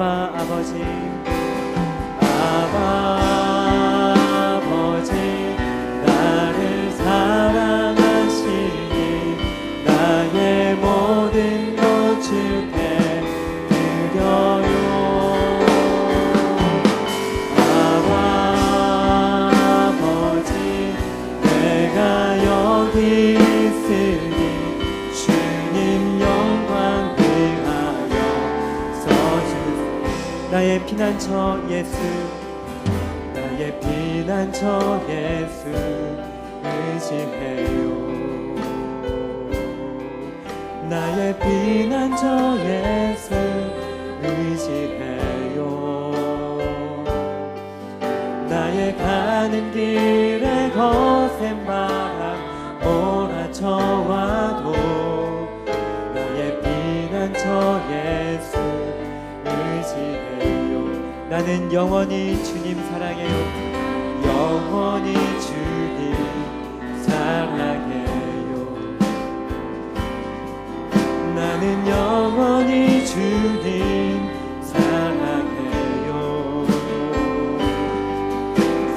아바 아버지, 아바 아버지, 나를 사랑하시니 나의 모든 것 주께 드려요. 아바 아버지, 내가 여기 있으니 주님 영광 위하여 서주세요. 나의 피난처 예수, 나의 피난처 예수 의지해요. 나의 피난처 예수 의지해요. 나의 가는 길에 거센 바람 몰아쳐와도 나의 피난처 예수 의지해요. 나는 영원히 주님 사랑해요. 영원히 주님 사랑해요. 나는 영원히 주님 사랑해요.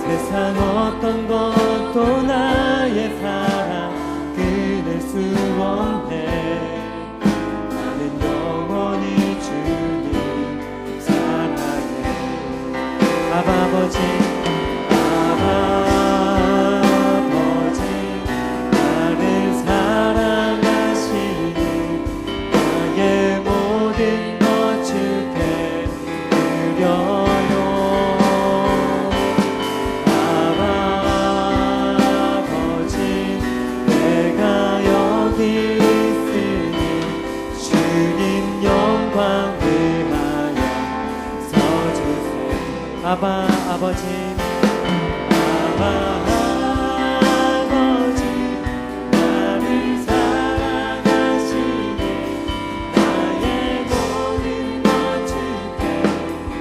세상 어떤 것도 나의 사랑 끊을 수 없네. 나는 영원히 주님 사랑해요. 아바 아버지, 아바 아버지, 나를 사랑하시니 나의 모든 것 주께 드려요. 아바 아버지, 내가 여기 있으니 주님 영광 위하여 서주세요. 아바 아버지, 아바 아버지, 나를 사랑하시니 나의 모든 것 주께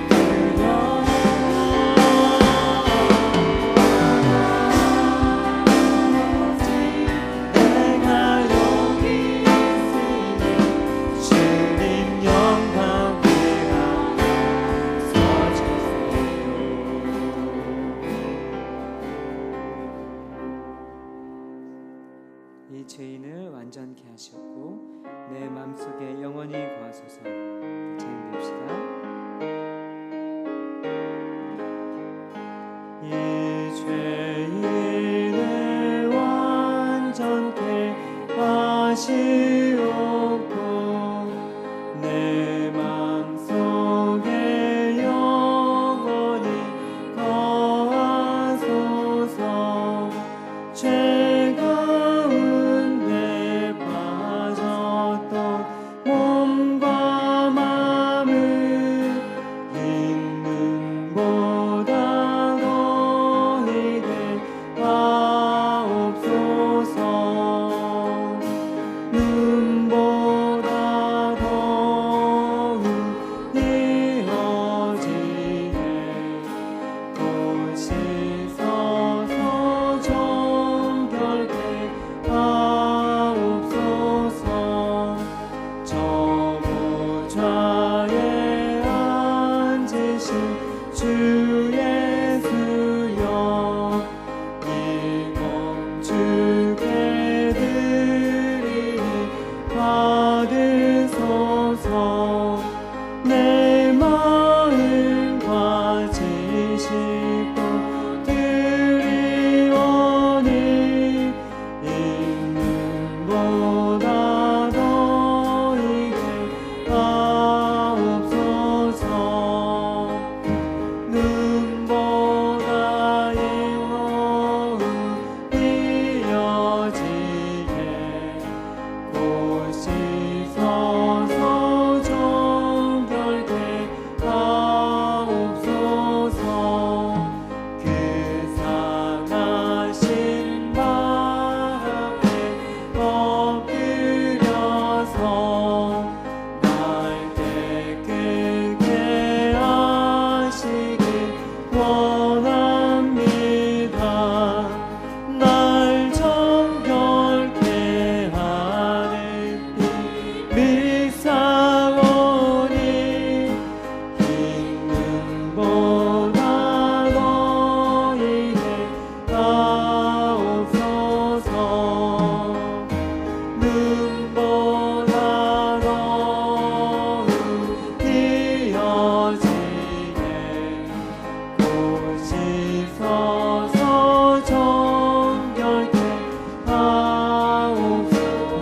드려요. 내가 여기 있으니 주님 영광 위하여 서주세요. 이 죄인을 완전케 하셨고 내 마음속에 영원히 거하소서. 같이 읽읍시다. 이 죄인을 완전케 하시옵고 내 마음속에 영원히 거하소서. 죄 가운데 빠졌던 몸과 마음을 있는보다 너희들 하옵소서. 눈보다 더욱 이어지게 꽃이 서서 정결케 하옵소서. 저 보좌에 앉으신 주 예수여, 이 몸 주께 드리니 받으소서. 내 마음과 지식도 드리오니 있는보다 너희에게 하옵소서. 눈보다 더욱 이어지게 꽃이 서서 정결케 하옵소서. 주시옵소서. 정결케 하옵소서.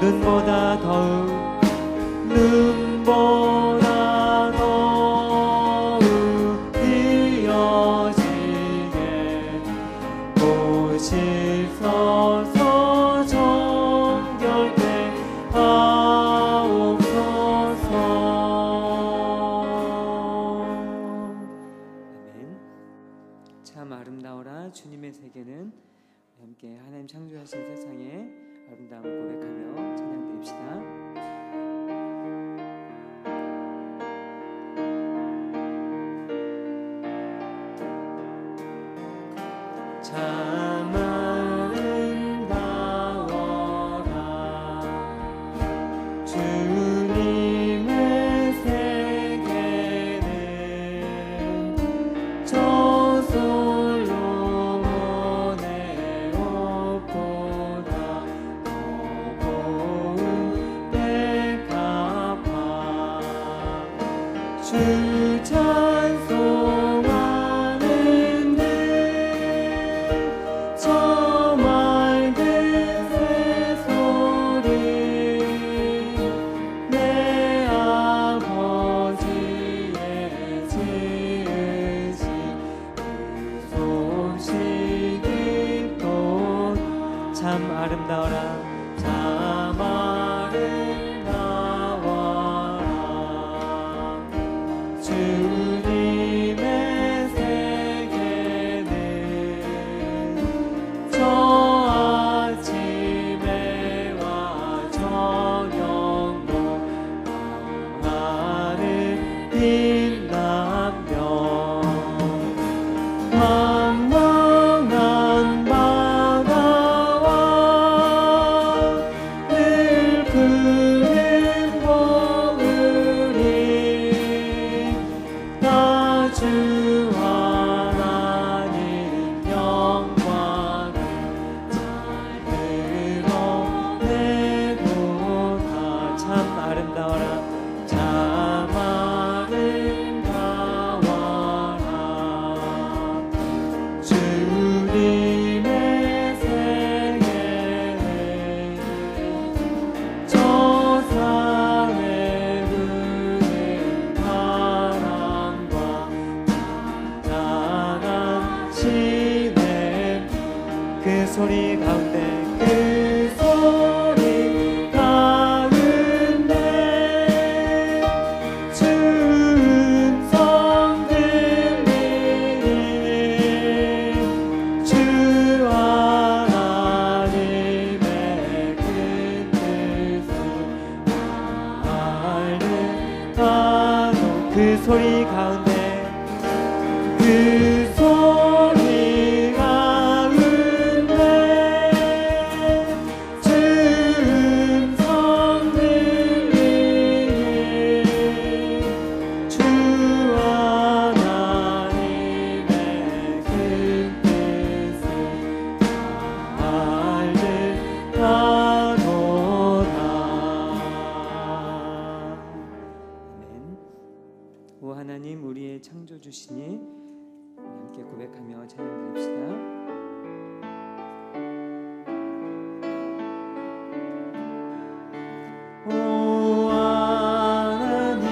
눈보다 더욱 뜨여지게 보시소서. 정결케 하옵소서. 아멘. 참 아름다워라 주님의 세계는. 함께 하나님 창조하신 세상에 아름다움을 고백하며 찬양드립시다. 참 아름다워라 주님의 세계는 저 솔로몬의 옷보다 더 고운 백합화 주 찬송하는 저 맑은 새소리 내 아버지의 지으신 그 솜씨 깊고 참 아름다워라. 참 아름다워라 주님의 세계는 저 아침에와 저녁도 하늘 빛나며 황망한 바다와 늘 푸른 보울이 다 주 하나님 영광을 잘 드러내도다. 참 아름다워라. 참 아름다워라 주님의 세계는 저 산에 부는 바람과 찬란한 시내 그 소리 가운데 그 소리 가운데 주 음성 들리니 주 하나님의 큰 뜻을 알는 그 소리 가운데 그 소리 가운데 주 음성 들리니 주 하나님의 큰 뜻을 알듯하도다. 아멘. 오 하나님 우리의 창조주시니 함께 고백하며 찬양드립시다. 오 하나님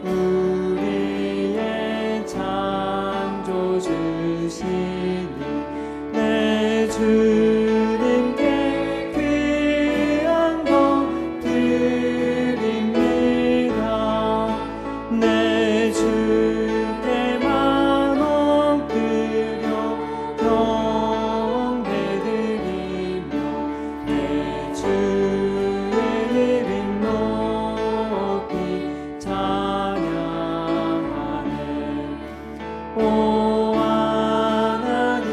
우리의 창조주시니 내 주님께 귀한 것 드립니다. 내 주께만 엎드려 경배드리며 내 주의 이름 높이 찬양하네. 오 하나님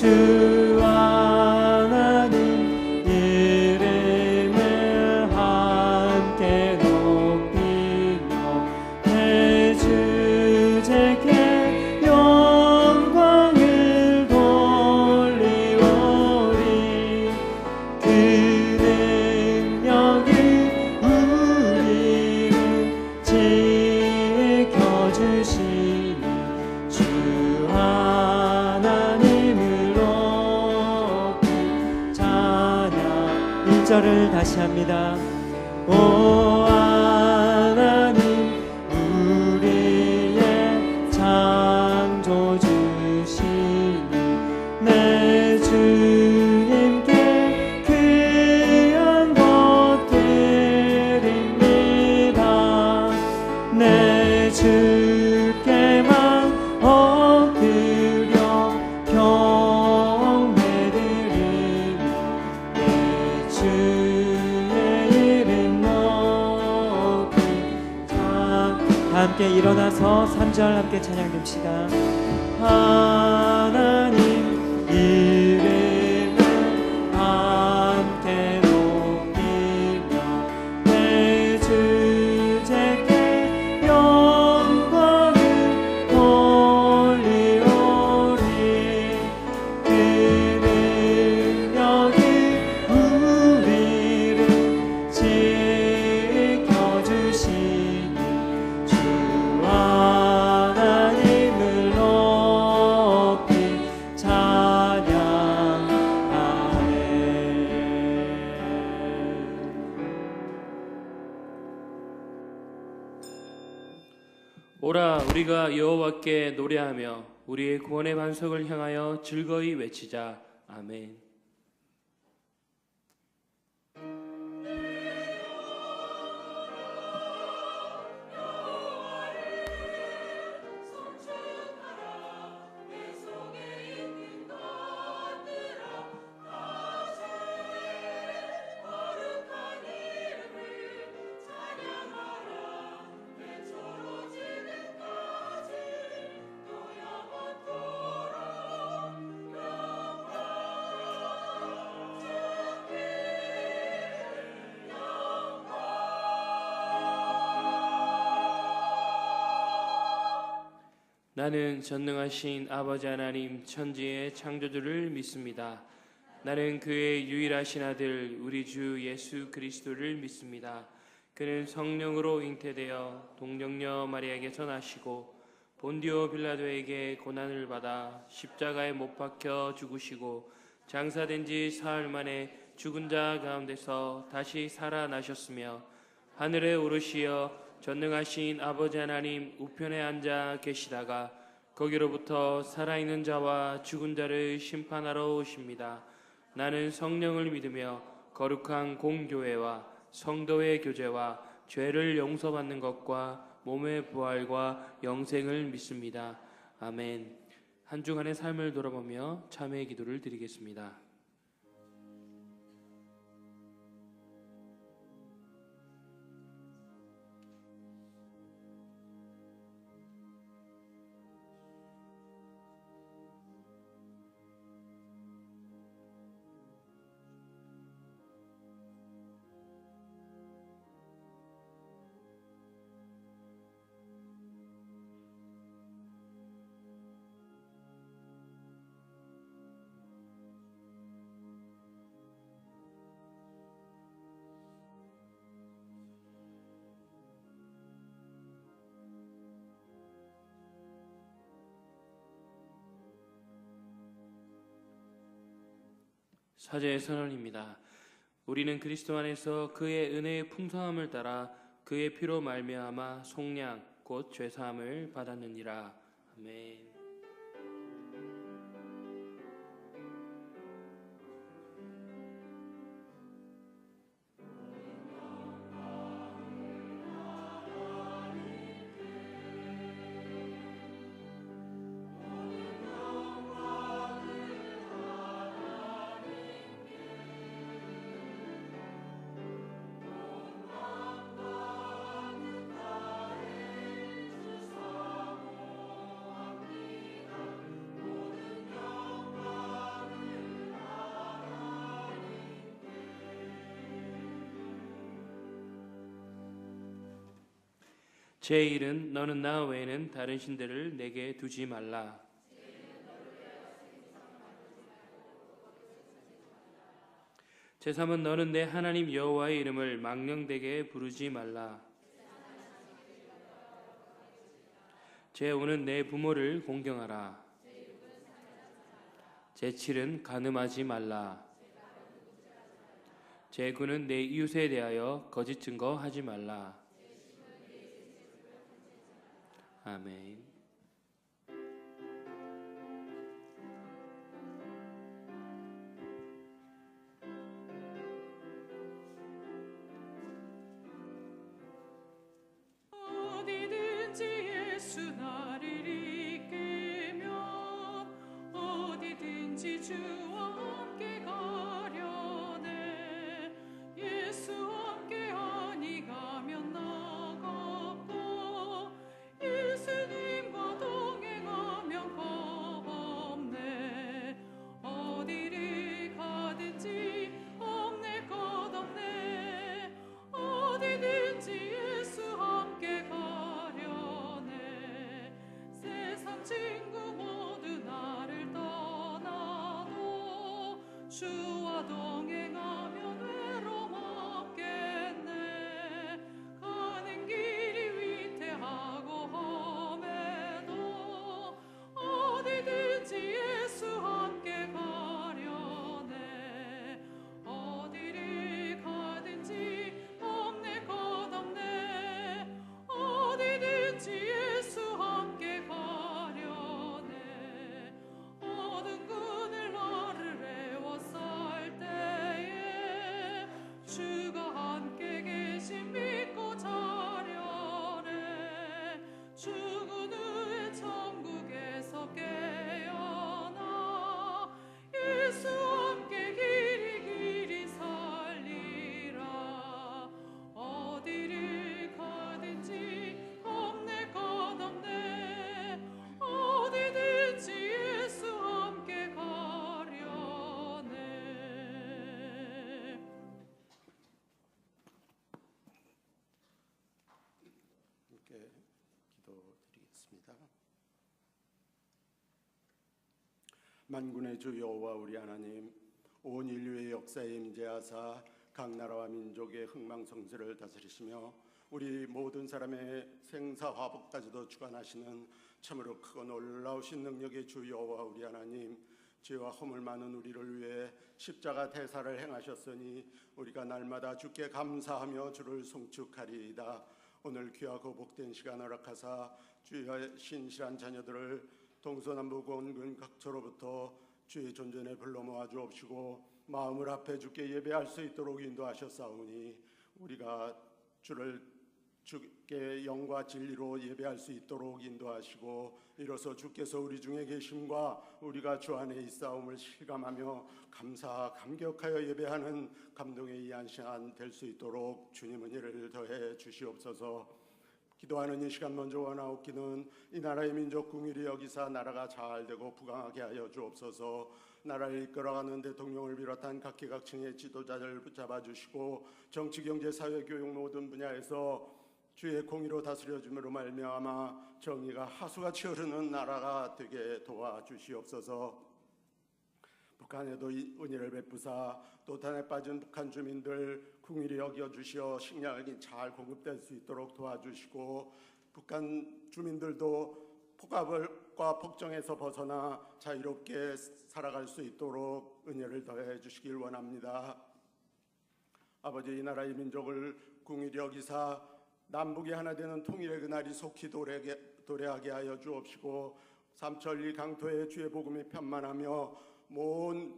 주 하나님 이름을 함께 높이며 내 주제께 영광을 돌리오리. 그 능력이 우리를 지켜주시니 주 하나님을 높이 찬양. 1절을 다시 합니다. 오 하나님 우리의 창조주시니 내 주님께 귀한 것 드립니다. 내 주께만 엎드려 경배드리며 내 주의 이름 높이 함께 일어나서 3절 함께 찬양 듭시다. 하나님 이름을 함께 높이며 내 주제께 영광을 돌리오리. 그 능력이 우리를 지켜주시니 주 하나님을 높이 찬양하네. 오라 우리가 여호와께 노래하며 우리의 구원의 반석을 향하여 즐거이 외치자. 아멘. 나는 전능하신 아버지 하나님 천지의 창조주를 믿습니다. 나는 그의 유일하신 아들 우리 주 예수 그리스도를 믿습니다. 그는 성령으로 잉태되어 동정녀 마리아에게서 나시고 본디오 빌라도에게 고난을 받아 십자가에 못 박혀 죽으시고 장사된 지 사흘 만에 죽은 자 가운데서 다시 살아나셨으며 하늘에 오르시어 전능하신 아버지 하나님 우편에 앉아 계시다가 거기로부터 살아있는 자와 죽은 자를 심판하러 오십니다. 나는 성령을 믿으며 거룩한 공교회와 성도의 교제와 죄를 용서받는 것과 몸의 부활과 영생을 믿습니다. 아멘. 한 주간의 삶을 돌아보며 참회의 기도를 드리겠습니다. 사제의 선언입니다. 우리는 그리스도 안에서 그의 은혜의 풍성함을 따라 그의 피로 말미암아 속량 곧 죄사함을 받았느니라. 아멘. 제1은 너는 나 외에는 다른 신들을 내게 두지 말라. 제3은 너는 내 하나님 여호와의 이름을 망령되게 부르지 말라. 제5는 내 부모를 공경하라. 제7은 간음하지 말라. 제9는 내 이웃에 대하여 거짓 증거하지 말라. 아멘. 어디든지 예수 나를 이끌며 어디든지 주와 함께 가려네. 예수와 함께하니 가면 나갑고 예수님과 동행하면 겁없네. 어디를 가든지 없네 것 없네. 어디든지 예수 함께 가려네. 세상 친구 모두 나를 떠나도 주와 동행하면 외로움 없겠네. 가는 길이 위태하고 험해도 어디든지 예수 함께 가려네. 어디를 가든지 없네 것 없네. 어디든지 예수 함께 가려네. 어두운 그늘 나를 애워쌀 때에 주가 함께 계신 믿고 자려네. 죽은 후에 천국에서 깨어나 예수 함께 길이 살리라. 어디를 가든지 없네 것 없네. 어디든지 예수 함께 가려네. 함께 기도드리겠습니다. 만군의 주 여호와 우리 하나님, 온 인류의 역사에 임재하사 각 나라와 민족의 흥망성쇠를 다스리시며 우리 모든 사람의 생사화복까지도 주관하시는 참으로 크고 놀라우신 능력의 주 여호와 우리 하나님, 죄와 허물 많은 우리를 위해 십자가 대사를 행하셨으니 우리가 날마다 주께 감사하며 주를 송축하리이다. 오늘 귀하고 복된 시간 허락하사 주의 신실한 자녀들을 동서남북 원근 각처로부터 주의 존전에 불러 모아 주옵시고 마음을 합해 주께 예배할 수 있도록 인도하셨사오니 우리가 주께 영과 진리로 예배할 수 있도록 인도하시고 이로써 주께서 우리 중에 계심과 우리가 주 안에 있사옴을 실감하며 감격하여 예배하는 감동의 이 한 시간 될 수 있도록 주님 은혜를 더해 주시옵소서. 기도하는 이 시간 먼저 원하옵기는 이 나라의 민족 궁일이 여기사 나라가 잘되고 부강하게 하여 주옵소서. 나라를 이끌어가는 대통령을 비롯한 각계각층의 지도자를 붙잡아 주시고 정치, 경제, 사회, 교육 모든 분야에서 주의 공의로 다스려줌으로 말미암아 정의가 하수같이 흐르는 나라가 되게 도와주시옵소서. 북한에도 은혜를 베푸사 도탄에 빠진 북한 주민들 긍휼히 여겨주시어 식량이 잘 공급될 수 있도록 도와주시고 북한 주민들도 폭압과 폭정에서 벗어나 자유롭게 살아갈 수 있도록 은혜를 더해 주시길 원합니다. 아버지, 이 나라의 민족을 긍휼히 여기사 남북이 하나 되는 통일의 그날이 속히 도래하게 하여 주옵시고 삼천리 강토에 주의 복음이 편만하며 모든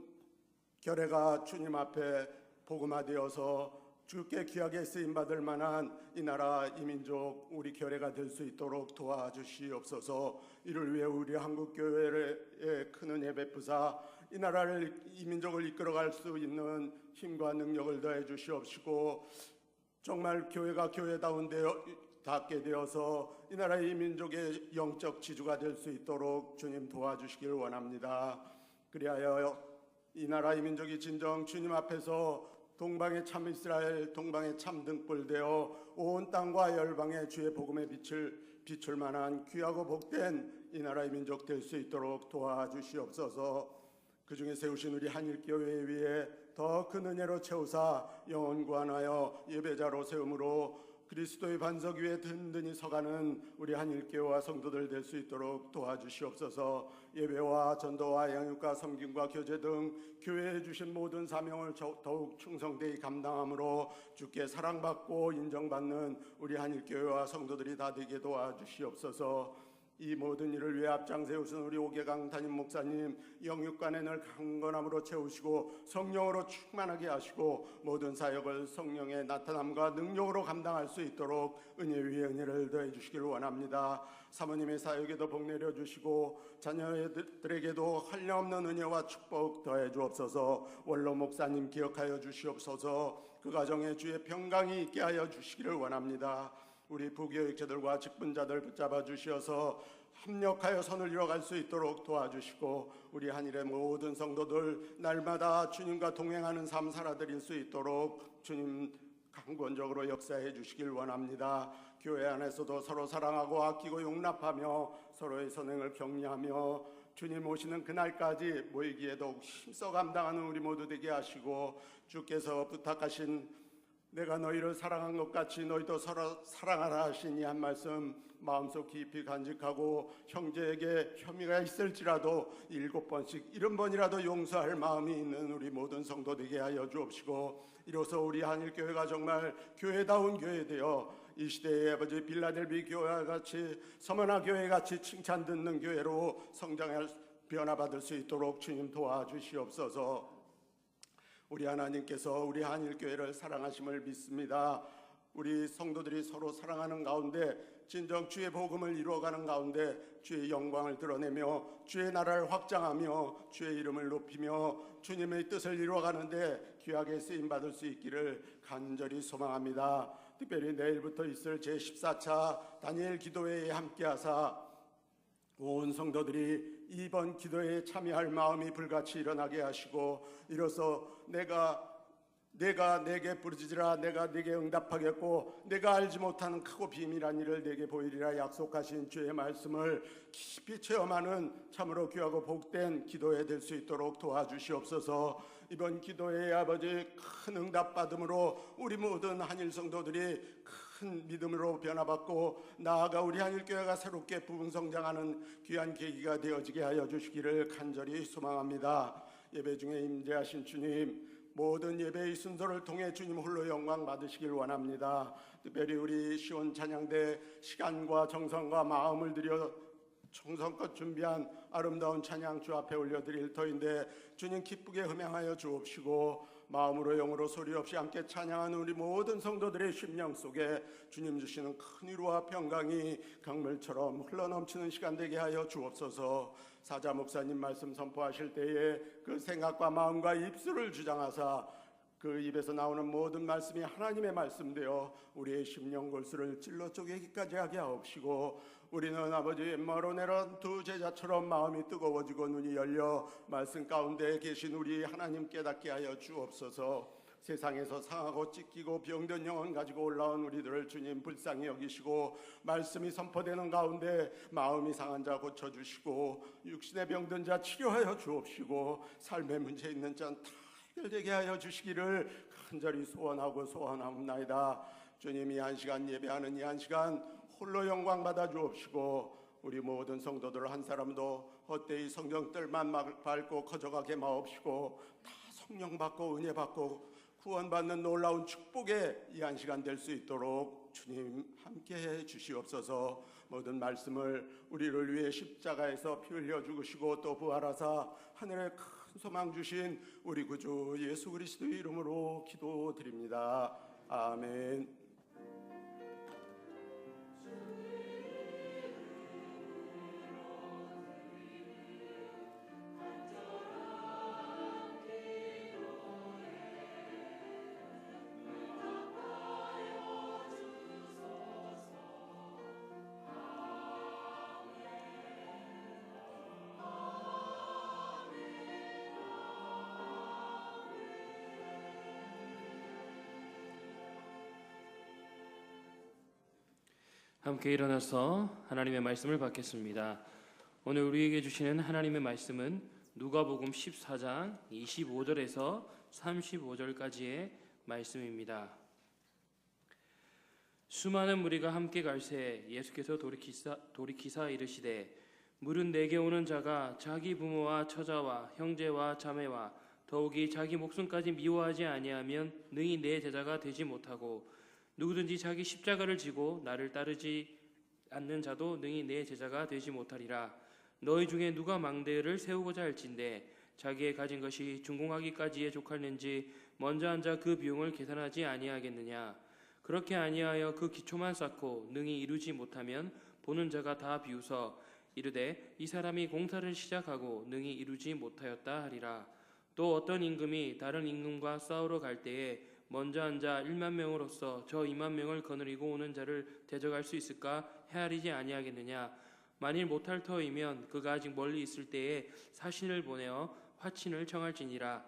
결례가 주님 앞에 복음화되어서 주께 귀하게 쓰임받을 만한 이 나라 이 민족 우리 결례가 될 수 있도록 도와주시옵소서. 이를 위해 우리 한국교회에 큰 은혜 베푸사 이 나라를 이 민족을 이끌어갈 수 있는 힘과 능력을 더해 주시옵시고 정말 교회가 교회답게 되어서 이 나라의 이 민족의 영적 지주가 될 수 있도록 주님 도와주시길 원합니다. 그리하여 이 나라 이 민족이 진정 주님 앞에서 동방의 참 이스라엘, 동방의 참 등불 되어 온 땅과 열방의 주의 복음의 빛을 비출 만한 귀하고 복된 이 나라의 민족 될 수 있도록 도와주시옵소서. 그 중에 세우신 우리 한일교회 위에 더 큰 은혜로 채우사 영원 구원하여 예배자로 세움으로 그리스도의 반석 위에 든든히 서가는 우리 한일교회와 성도들 될 수 있도록 도와주시옵소서. 예배와 전도와 양육과 섬김과 교제 등 교회에 주신 모든 사명을 더욱 충성되이 감당함으로 주께 사랑받고 인정받는 우리 한일교회와 성도들이 다 되게 도와주시옵소서. 이 모든 일을 위해 앞장 세우신 우리 오계강 담임 목사님 영육간에 늘 강건함으로 채우시고 성령으로 충만하게 하시고 모든 사역을 성령의 나타남과 능력으로 감당할 수 있도록 은혜 위에 은혜를 더해 주시길 원합니다. 사모님의 사역에도 복 내려 주시고 자녀들에게도 한량없는 은혜와 축복 더해 주옵소서. 원로 목사님 기억하여 주시옵소서. 그 가정에 주의 평강이 있게 하여 주시기를 원합니다. 우리 부교육자들과 직분자들 붙잡아 주시어서 합력하여 선을 이뤄갈 수 있도록 도와주시고 우리 한일의 모든 성도들 날마다 주님과 동행하는 삶 살아드릴 수 있도록 주님 강권적으로 역사해 주시길 원합니다. 교회 안에서도 서로 사랑하고 아끼고 용납하며 서로의 선행을 격려하며 주님 오시는 그날까지 모이기에 더욱 힘써 감당하는 우리 모두 되게 하시고 주께서 부탁하신 내가 너희를 사랑한 것 같이 너희도 서로 사랑하라 하신 이 한 말씀 마음속 깊이 간직하고 형제에게 혐의가 있을지라도 7번씩 70번이라도 용서할 마음이 있는 우리 모든 성도 되게 하여 주옵시고 이로써 우리 한일교회가 정말 교회다운 교회 되어 이 시대의 아버지 빌라델비 교회와 같이 서머나 교회 같이 칭찬 듣는 교회로 성장할 변화받을 수 있도록 주님 도와주시옵소서. 우리 하나님께서 우리 한일교회를 사랑하심을 믿습니다. 우리 성도들이 서로 사랑하는 가운데 진정 주의 복음을 이루어가는 가운데 주의 영광을 드러내며 주의 나라를 확장하며 주의 이름을 높이며 주님의 뜻을 이루어가는데 귀하게 쓰임받을 수 있기를 간절히 소망합니다. 특별히 내일부터 있을 제14차 다니엘 기도회에 함께하사 온 성도들이 이번 기도에 참여할 마음이 불같이 일어나게 하시고 이로써 내가 내게 부르짖으라 내가 네게 응답하겠고 내가 알지 못하는 크고 비밀한 일을 네게 보이리라 약속하신 주의 말씀을 깊이 체험하는 참으로 귀하고 복된 기도회 될 수 있도록 도와주시옵소서. 이번 기도회에 아버지 큰 응답받음으로 우리 모든 한일 성도들이 큰 믿음으로 변화받고 나아가 우리 한일교회가 새롭게 부흥성장하는 귀한 계기가 되어지게 하여 주시기를 간절히 소망합니다. 예배 중에 임재하신 주님 모든 예배의 순서를 통해 주님 홀로 영광 받으시길 원합니다. 특별히 우리 시온 찬양대 시간과 정성과 마음을 들여 정성껏 준비한 아름다운 찬양 주 앞에 올려드릴 터인데 주님 기쁘게 흠양하여 주옵시고 마음으로 영으로 소리 없이 함께 찬양하는 우리 모든 성도들의 심령 속에 주님 주시는 큰 위로와 평강이 강물처럼 흘러넘치는 시간 되게 하여 주옵소서. 사자 목사님 말씀 선포하실 때에 그 생각과 마음과 입술을 주장하사 그 입에서 나오는 모든 말씀이 하나님의 말씀 되어 우리의 심령 골수를 찔러 쪼개기까지 하게 하옵시고 우리는 아버지 엠마로 내려온 두 제자처럼 마음이 뜨거워지고 눈이 열려 말씀 가운데 계신 우리 하나님 깨닫게 하여 주옵소서. 세상에서 상하고 찢기고 병든 영혼 가지고 올라온 우리들을 주님 불쌍히 여기시고 말씀이 선포되는 가운데 마음이 상한 자 고쳐주시고 육신의 병든 자 치료하여 주옵시고 삶의 문제 있는 자는 다 해결되게 하여 주시기를 간절히 소원하옵나이다. 주님 이 한 시간 예배하는 이 한 시간 홀로 영광 받아 주옵시고 우리 모든 성도들 한 사람도 헛되이 성경들만 밟고 커져가게 마옵시고 다 성령 받고 은혜 받고 구원받는 놀라운 축복의 이 한 시간 될 수 있도록 주님 함께해 주시옵소서. 모든 말씀을 우리를 위해 십자가에서 피 흘려 죽으시고 또 부활하사 하늘에 큰 소망 주신 우리 구주 예수 그리스도의 이름으로 기도드립니다. 아멘. 함께 일어나서 하나님의 말씀을 받겠습니다. 오늘 우리에게 주시는 하나님의 말씀은 누가복음 14장 25절에서 35절까지의 말씀입니다. 수많은 무리가 함께 갈새 예수께서 돌이키사 이르시되 물은 내게 오는 자가 자기 부모와 처자와 형제와 자매와 더욱이 자기 목숨까지 미워하지 아니하면 능히 내 제자가 되지 못하고 누구든지 자기 십자가를 지고 나를 따르지 않는 자도 능히 내 제자가 되지 못하리라. 너희 중에 누가 망대를 세우고자 할진대 자기의 가진 것이 준공하기까지에 족하는지 먼저 앉아 그 비용을 계산하지 아니하겠느냐. 그렇게 아니하여 그 기초만 쌓고 능히 이루지 못하면 보는 자가 다 비웃어 이르되 이 사람이 공사를 시작하고 능히 이루지 못하였다 하리라. 또 어떤 임금이 다른 임금과 싸우러 갈 때에 먼저 앉아 1만 명으로서 저 2만 명을 거느리고 오는 자를 대적할 수 있을까 헤아리지 아니하겠느냐. 만일 못할 터이면 그가 아직 멀리 있을 때에 사신을 보내어 화친을 청할지니라.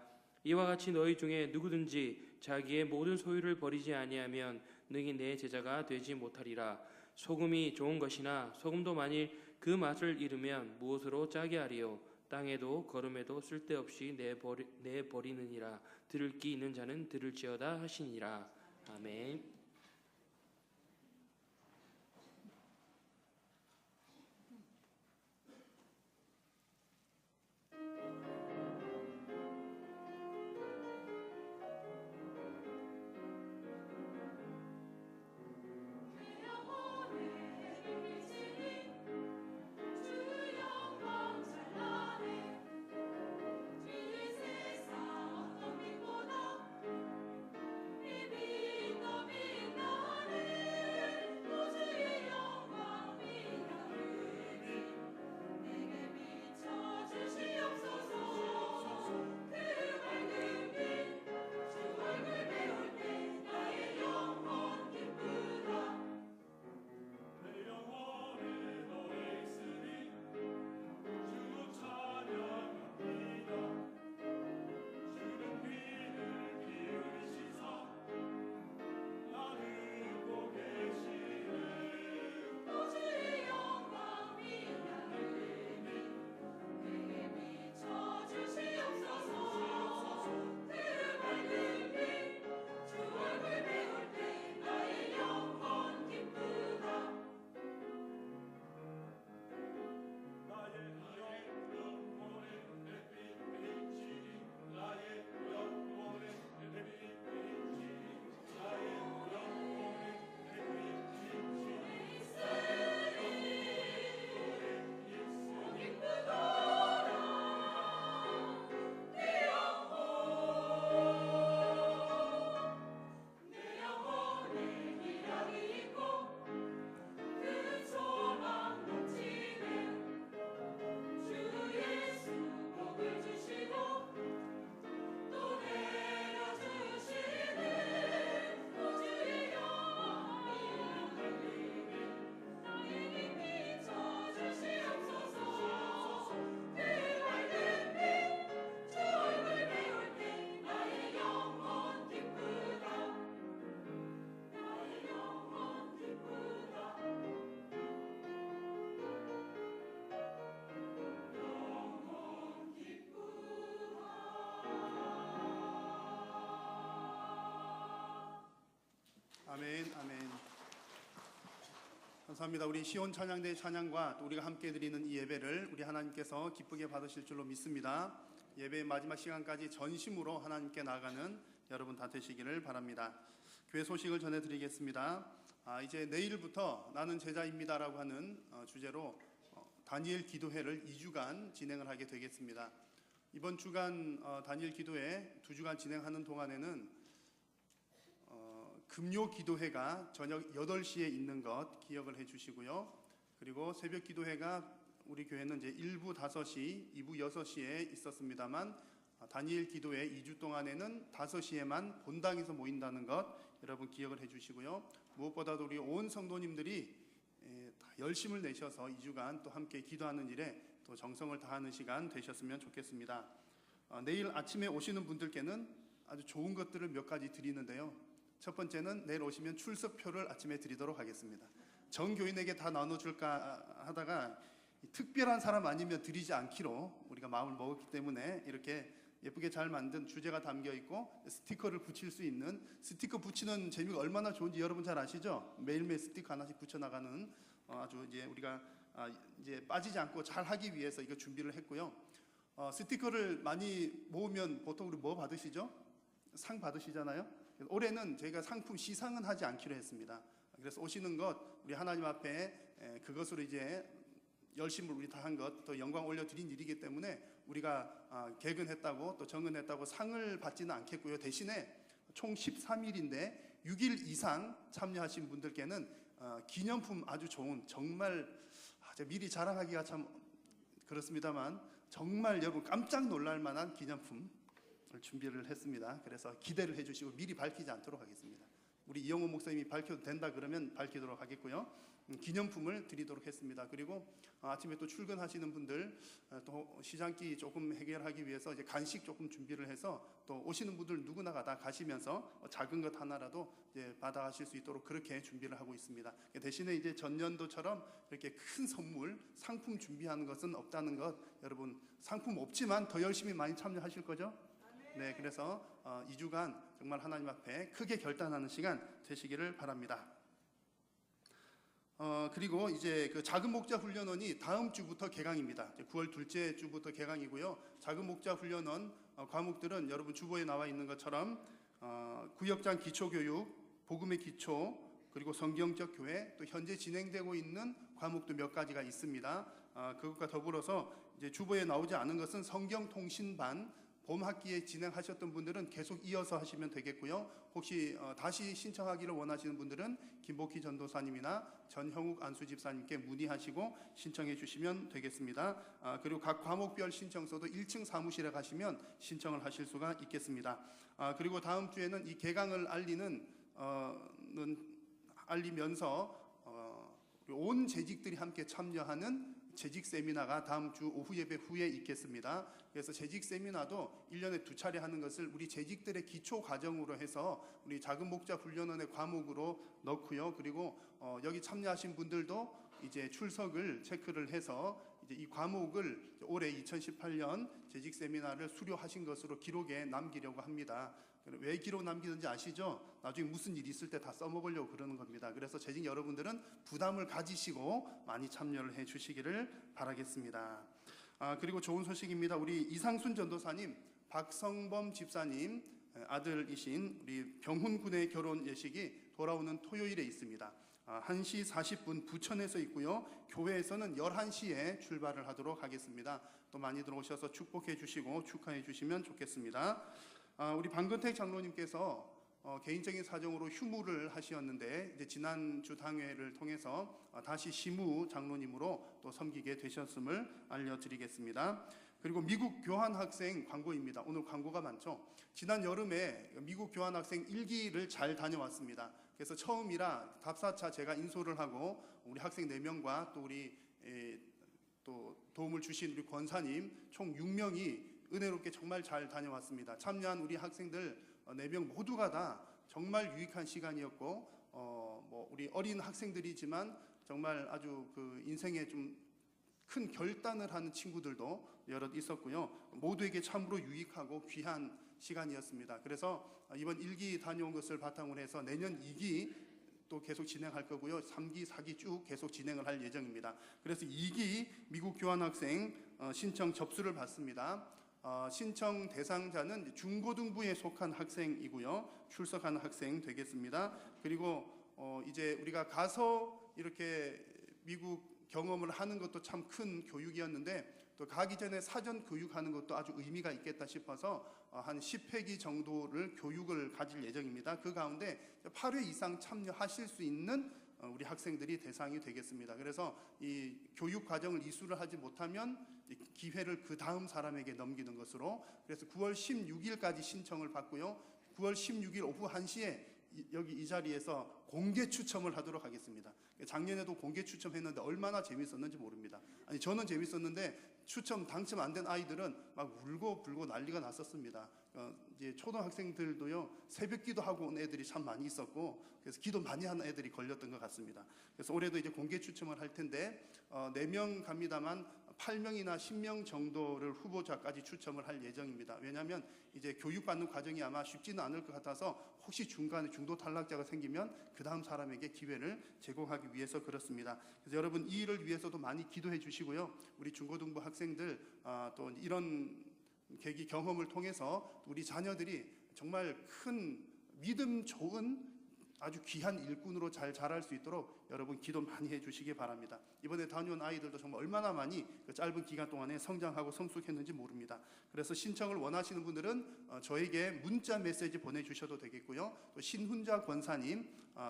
이와 같이 너희 중에 누구든지 자기의 모든 소유를 버리지 아니하면 능히 내 제자가 되지 못하리라. 소금이 좋은 것이나 소금도 만일 그 맛을 잃으면 무엇으로 짜게 하리요. 땅에도 거름에도 쓸데없이 내버리느니라. 들을 귀 있는 자는 들을지어다 하시니라. 아멘. 아멘, 아멘. 감사합니다. 우리 시온 찬양대 찬양과 또 우리가 함께 드리는 이 예배를 우리 하나님께서 기쁘게 받으실 줄로 믿습니다. 예배의 마지막 시간까지 전심으로 하나님께 나아가는 여러분 다 되시기를 바랍니다. 교회 소식을 전해드리겠습니다. 이제 내일부터 나는 제자입니다라고 하는 주제로 다니엘 기도회를 2주간 진행을 하게 되겠습니다. 이번 주간 다니엘 기도회 2주간 진행하는 동안에는 금요 기도회가 저녁 8시에 있는 것 기억을 해 주시고요. 그리고 새벽 기도회가 우리 교회는 이제 1부 5시, 2부 6시에 있었습니다만 다니엘 기도회 2주 동안에는 5시에만 본당에서 모인다는 것 여러분 기억을 해 주시고요. 무엇보다도 우리 온 성도님들이 다 열심을 내셔서 2주간 또 함께 기도하는 일에 또 정성을 다하는 시간 되셨으면 좋겠습니다. 내일 아침에 오시는 분들께는 아주 좋은 것들을 몇 가지 드리는데요. 첫 번째는 내일 오시면 출석표를 아침에 드리도록 하겠습니다. 전 교인에게 다 나눠줄까 하다가 특별한 사람 아니면 드리지 않기로 우리가 마음을 먹었기 때문에 이렇게 예쁘게 잘 만든 주제가 담겨 있고 스티커를 붙일 수 있는, 스티커 붙이는 재미가 얼마나 좋은지 여러분 잘 아시죠? 매일매일 스티커 하나씩 붙여나가는 아주 이제 우리가 이제 빠지지 않고 잘 하기 위해서 이거 준비를 했고요. 스티커를 많이 모으면 보통 우리 뭐 받으시죠? 상 받으시잖아요. 올해는 저희가 상품 시상은 하지 않기로 했습니다. 그래서 오시는 것 우리 하나님 앞에 그것으로 이제 열심을 우리 다 한 것 또 영광 올려드린 일이기 때문에 우리가 개근했다고 또 정은했다고 상을 받지는 않겠고요. 대신에 총 13일인데 6일 이상 참여하신 분들께는 기념품 아주 좋은, 정말 제가 미리 자랑하기가 참 그렇습니다만 정말 여러분 깜짝 놀랄 만한 기념품을 준비를 했습니다. 그래서 기대를 해주시고 미리 밝히지 않도록 하겠습니다. 우리 이영호 목사님이 밝혀도 된다 그러면 밝히도록 하겠고요. 기념품을 드리도록 했습니다. 그리고 아침에 또 출근하시는 분들 또 시장기 조금 해결하기 위해서 이제 간식 조금 준비를 해서 또 오시는 분들 누구나가 다 가시면서 작은 것 하나라도 이제 받아가실 수 있도록 그렇게 준비를 하고 있습니다. 대신에 이제 전년도처럼 이렇게 큰 선물, 상품 준비하는 것은 없다는 것, 여러분 상품 없지만 더 열심히 많이 참여하실 거죠? 네, 그래서 2주간 정말 하나님 앞에 크게 결단하는 시간 되시기를 바랍니다. 그리고 이제 그 작은 목자 훈련원이 다음 주부터 개강입니다. 9월 둘째 주부터 개강이고요. 작은 목자 훈련원 과목들은 여러분 주보에 나와 있는 것처럼 구역장 기초교육, 복음의 기초, 그리고 성경적 교회, 또 현재 진행되고 있는 과목도 몇 가지가 있습니다. 그것과 더불어서 이제 주보에 나오지 않은 것은 성경통신반, 봄 학기에 진행하셨던 분들은 계속 이어서 하시면 되겠고요. 혹시 다시 신청하기를 원하시는 분들은 김복희 전도사님이나 전형욱 안수집사님께 문의하시고 신청해 주시면 되겠습니다. 그리고 각 과목별 신청서도 1층 사무실에 가시면 신청을 하실 수가 있겠습니다. 그리고 다음 주에는 이 개강을 알리면서 온 재직들이 함께 참여하는 재직 세미나가 다음 주 오후 예배 후에 있겠습니다. 그래서 재직 세미나도 1년에 2차례 하는 것을 우리 재직들의 기초 과정으로 해서 우리 작은 목자 훈련원의 과목으로 넣고요. 그리고 여기 참여하신 분들도 이제 출석을 체크를 해서 이제 이 과목을 올해 2018년 재직 세미나를 수료하신 것으로 기록에 남기려고 합니다. 왜 기록 남기는지 아시죠? 나중에 무슨 일이 있을 때 다 써먹으려고 그러는 겁니다. 그래서 재직 여러분들은 부담을 가지시고 많이 참여를 해 주시기를 바라겠습니다. 그리고 좋은 소식입니다. 우리 이상순 전도사님, 박성범 집사님 아들이신 우리 병훈 군의 결혼 예식이 돌아오는 토요일에 있습니다. 1시 40분 부천에서 있고요. 교회에서는 11시에 출발을 하도록 하겠습니다. 또 많이들 오셔서 축복해 주시고 축하해 주시면 좋겠습니다. 우리 방근택 장로님께서 개인적인 사정으로 휴무를 하셨는데 이제 지난주 당회를 통해서 다시 시무 장로님으로 또 섬기게 되셨음을 알려드리겠습니다. 그리고 미국 교환학생 광고입니다. 오늘 광고가 많죠. 지난 여름에 미국 교환학생 1기를 잘 다녀왔습니다. 그래서 처음이라 답사차 제가 인솔을 하고 우리 학생 4명과 또 우리 또 도움을 주신 우리 권사님 총 6명이 은혜롭게 정말 잘 다녀왔습니다. 참여한 우리 학생들 4명 모두가 다 정말 유익한 시간이었고 뭐 우리 어린 학생들이지만 정말 아주 그 인생에 좀 큰 결단을 하는 친구들도 여럿 있었고요. 모두에게 참으로 유익하고 귀한 시간이었습니다. 그래서 이번 1기 다녀온 것을 바탕으로 해서 내년 2기 또 계속 진행할 거고요. 3기, 4기 쭉 계속 진행을 할 예정입니다. 그래서 2기 미국 교환학생 신청 접수를 받습니다. 신청 대상자는 중고등부에 속한 학생이고요. 출석하는 학생 되겠습니다. 그리고 이제 우리가 가서 이렇게 미국 경험을 하는 것도 참 큰 교육이었는데 또 가기 전에 사전 교육하는 것도 아주 의미가 있겠다 싶어서 한 10회기 정도를 교육을 가질 예정입니다. 그 가운데 8회 이상 참여하실 수 있는 우리 학생들이 대상이 되겠습니다. 그래서 이 교육 과정을 이수를 하지 못하면 기회를 그 다음 사람에게 넘기는 것으로, 그래서 9월 16일까지 신청을 받고요. 9월 16일 오후 1시에 여기 이 자리에서 공개 추첨을 하도록 하겠습니다. 작년에도 공개 추첨했는데 얼마나 재밌었는지 모릅니다. 아니 저는 재밌었는데 추첨 당첨 안 된 아이들은 막 울고 불고 난리가 났었습니다. 이제 초등학생들도요, 새벽 기도하고 온 애들이 참 많이 있었고, 그래서 기도 많이 하는 애들이 걸렸던 것 같습니다. 그래서 올해도 이제 공개 추첨을 할 텐데 4명 갑니다만 8명이나 10명 정도를 후보자까지 추첨을 할 예정입니다. 왜냐하면 이제 교육받는 과정이 아마 쉽지는 않을 것 같아서 혹시 중간에 중도 탈락자가 생기면 그 다음 사람에게 기회를 제공하기 위해서 그렇습니다. 그래서 여러분 이 일을 위해서도 많이 기도해 주시고요. 우리 중고등부 학생들 또 이런 계기 경험을 통해서 우리 자녀들이 정말 큰 믿음 좋은 아주 귀한 일꾼으로 잘 자랄 수 있도록 여러분 기도 많이 해주시기 바랍니다. 이번에 다녀온 아이들도 정말 얼마나 많이 그 짧은 기간 동안에 성장하고 성숙했는지 모릅니다. 그래서 신청을 원하시는 분들은 저에게 문자 메시지 보내주셔도 되겠고요. 또 신훈자 권사님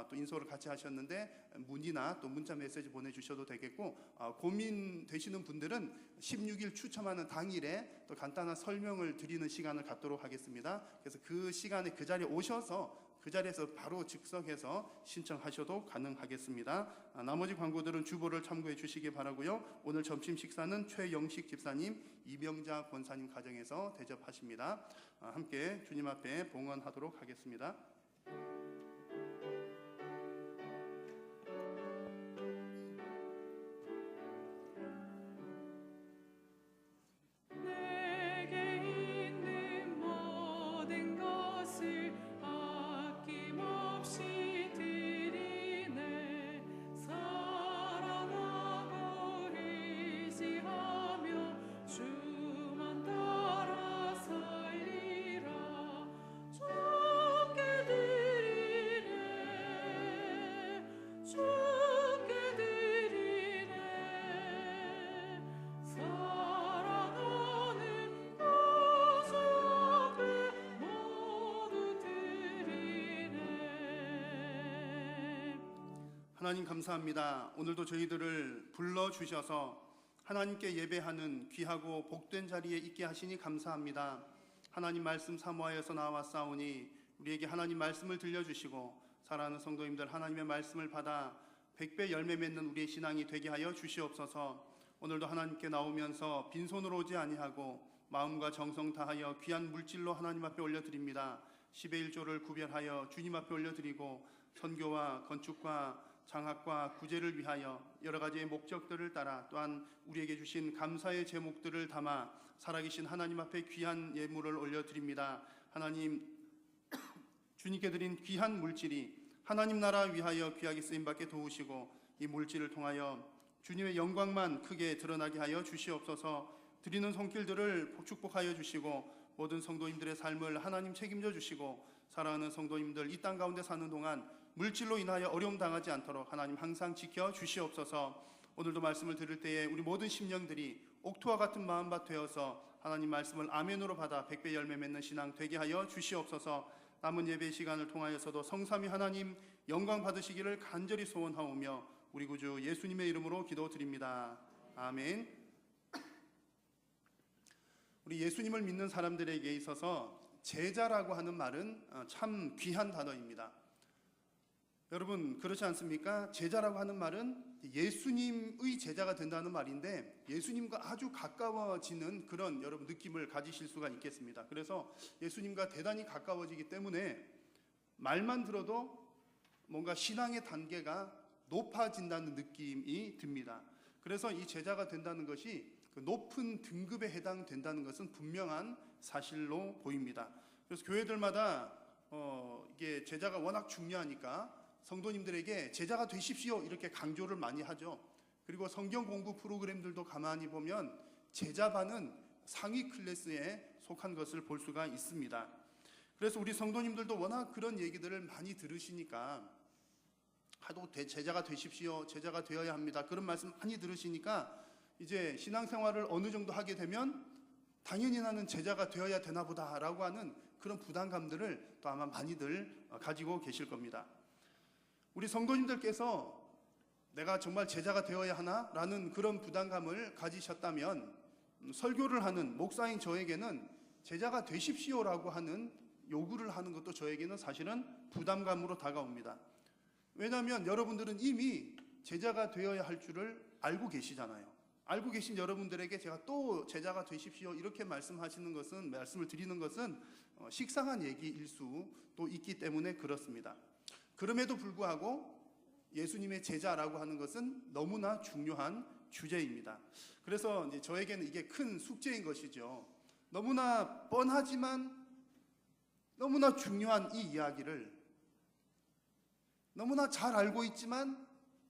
또 인솔을 같이 하셨는데 문의나 또 문자 메시지 보내주셔도 되겠고, 고민되시는 분들은 16일 추첨하는 당일에 또 간단한 설명을 드리는 시간을 갖도록 하겠습니다. 그래서 그 시간에 그 자리에 오셔서 그 자리에서 바로 즉석해서 신청하셔도 가능하겠습니다. 나머지 광고들은 주보를 참고해 주시기 바라고요. 오늘 점심 식사는 최영식 집사님, 이병자 권사님 가정에서 대접하십니다. 함께 주님 앞에 봉헌하도록 하겠습니다. 내게 있는 모든 것을 아낌없이 드리네. 사랑하고 의지하며 주만 따라 살리라. 주께 드리네. 주께 드리네. 사랑하는 구주 앞에 모두 드리네. 하나님 감사합니다. 오늘도 저희들을 불러주셔서 하나님께 예배하는 귀하고 복된 자리에 있게 하시니 감사합니다. 하나님 말씀 사모하여서 나왔사오니 우리에게 하나님 말씀을 들려주시고 사랑하는 성도님들 하나님의 말씀을 받아 100배 열매 맺는 우리의 신앙이 되게 하여 주시옵소서. 오늘도 하나님께 나오면서 빈손으로 오지 아니하고 마음과 정성 다하여 귀한 물질로 하나님 앞에 올려드립니다. 10의 1조를 구별하여 주님 앞에 올려드리고 선교와 건축과 장학과 구제를 위하여 여러 가지의 목적들을 따라 또한 우리에게 주신 감사의 제목들을 담아 살아계신 하나님 앞에 귀한 예물을 올려드립니다. 하나님, 주님께 드린 귀한 물질이 하나님 나라 위하여 귀하게 쓰임받게 도우시고 이 물질을 통하여 주님의 영광만 크게 드러나게 하여 주시옵소서. 드리는 손길들을 축복하여 주시고 모든 성도님들의 삶을 하나님 책임져 주시고 사랑하는 성도님들 이 땅 가운데 사는 동안 물질로 인하여 어려움 당하지 않도록 하나님 항상 지켜 주시옵소서. 오늘도 말씀을 들을 때에 우리 모든 심령들이 옥토와 같은 마음밭 되어서 하나님 말씀을 아멘으로 받아 100배 열매 맺는 신앙 되게 하여 주시옵소서. 남은 예배 시간을 통하여서도 성삼위 하나님 영광 받으시기를 간절히 소원하오며 우리 구주 예수님의 이름으로 기도드립니다. 아멘. 우리 예수님을 믿는 사람들에게 있어서 제자라고 하는 말은 참 귀한 단어입니다. 여러분 그렇지 않습니까? 제자라고 하는 말은 예수님의 제자가 된다는 말인데 예수님과 아주 가까워지는 그런 여러분 느낌을 가지실 수가 있겠습니다. 그래서 예수님과 대단히 가까워지기 때문에 말만 들어도 뭔가 신앙의 단계가 높아진다는 느낌이 듭니다. 그래서 이 제자가 된다는 것이 그 높은 등급에 해당된다는 것은 분명한 사실로 보입니다. 그래서 교회들마다 이게 제자가 워낙 중요하니까 성도님들에게 제자가 되십시오 이렇게 강조를 많이 하죠. 그리고 성경 공부 프로그램들도 가만히 보면 제자반은 상위 클래스에 속한 것을 볼 수가 있습니다. 그래서 우리 성도님들도 워낙 그런 얘기들을 많이 들으시니까 하도 제자가 되십시오, 제자가 되어야 합니다, 그런 말씀 많이 들으시니까 이제 신앙생활을 어느 정도 하게 되면 당연히 나는 제자가 되어야 되나 보다라고 하는 그런 부담감들을 또 아마 많이들 가지고 계실 겁니다. 우리 성도님들께서 내가 정말 제자가 되어야 하나라는 그런 부담감을 가지셨다면 설교를 하는 목사인 저에게는 제자가 되십시오라고 하는 요구를 하는 것도 저에게는 사실은 부담감으로 다가옵니다. 왜냐하면 여러분들은 이미 제자가 되어야 할 줄을 알고 계시잖아요. 알고 계신 여러분들에게 제가 또 제자가 되십시오 이렇게 말씀을 드리는 것은 식상한 얘기일 수도 있기 때문에 그렇습니다. 그럼에도 불구하고 예수님의 제자라고 하는 것은 너무나 중요한 주제입니다. 그래서 이제 저에게는 이게 큰 숙제인 것이죠. 너무나 뻔하지만 너무나 중요한 이 이야기를 너무나 잘 알고 있지만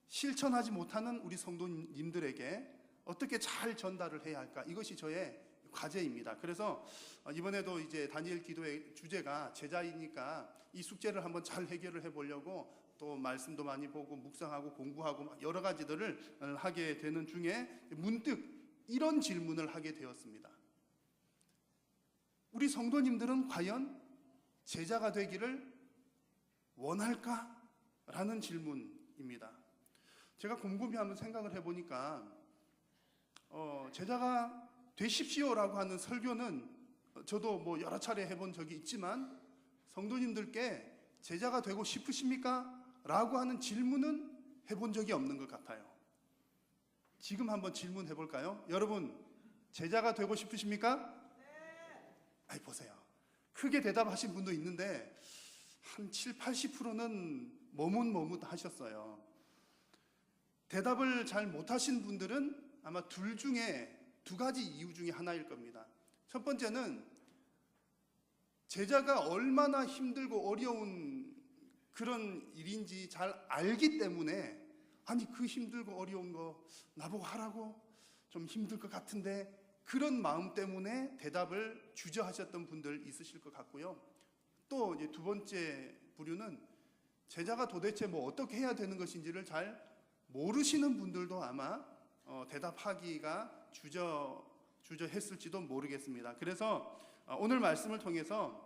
실천하지 못하는 우리 성도님들에게 어떻게 잘 전달을 해야 할까? 이것이 저의 과제입니다. 그래서 이번에도 이제 다니엘 기도의 주제가 제자이니까 이 숙제를 한번 잘 해결을 해보려고 또 말씀도 많이 보고 묵상하고 공부하고 여러 가지들을 하게 되는 중에 문득 이런 질문을 하게 되었습니다. 우리 성도님들은 과연 제자가 되기를 원할까? 라는 질문입니다. 제가 곰곰이 한번 생각을 해보니까 제자가 되십시오라고 하는 설교는 저도 뭐 여러 차례 해본 적이 있지만 성도님들께 제자가 되고 싶으십니까? 라고 하는 질문은 해본 적이 없는 것 같아요. 지금 한번 질문해 볼까요? 여러분 제자가 되고 싶으십니까? 네. 아이 보세요. 크게 대답하신 분도 있는데 한 7, 80%는 머뭇머뭇 하셨어요. 대답을 잘 못하신 분들은 아마 둘 중에 두 가지 이유 중에 하나일 겁니다. 첫 번째는 제자가 얼마나 힘들고 어려운 그런 일인지 잘 알기 때문에 아니 그 힘들고 어려운 거 나보고 하라고 좀 힘들 것 같은데 그런 마음 때문에 대답을 주저하셨던 분들 있으실 것 같고요. 또 이제 두 번째 부류는 제자가 도대체 뭐 어떻게 해야 되는 것인지를 잘 모르시는 분들도 아마 대답하기가 주저했을지도 모르겠습니다. 그래서 오늘 말씀을 통해서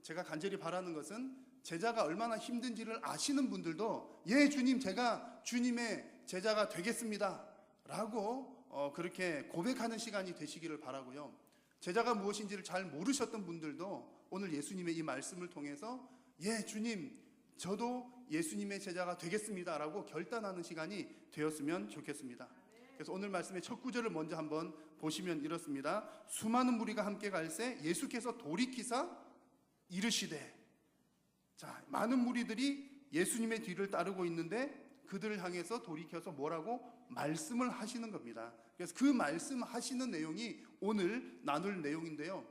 제가 간절히 바라는 것은 제자가 얼마나 힘든지를 아시는 분들도 예 주님 제가 주님의 제자가 되겠습니다 라고 그렇게 고백하는 시간이 되시기를 바라고요. 제자가 무엇인지를 잘 모르셨던 분들도 오늘 예수님의 이 말씀을 통해서 예 주님 저도 예수님의 제자가 되겠습니다 라고 결단하는 시간이 되었으면 좋겠습니다. 그래서 오늘 말씀의 첫 구절을 먼저 한번 보시면 이렇습니다. 수많은 무리가 함께 갈새 예수께서 돌이키사 이르시되. 자, 많은 무리들이 예수님의 뒤를 따르고 있는데 그들을 향해서 돌이켜서 뭐라고 말씀을 하시는 겁니다. 그래서 그 말씀하시는 내용이 오늘 나눌 내용인데요.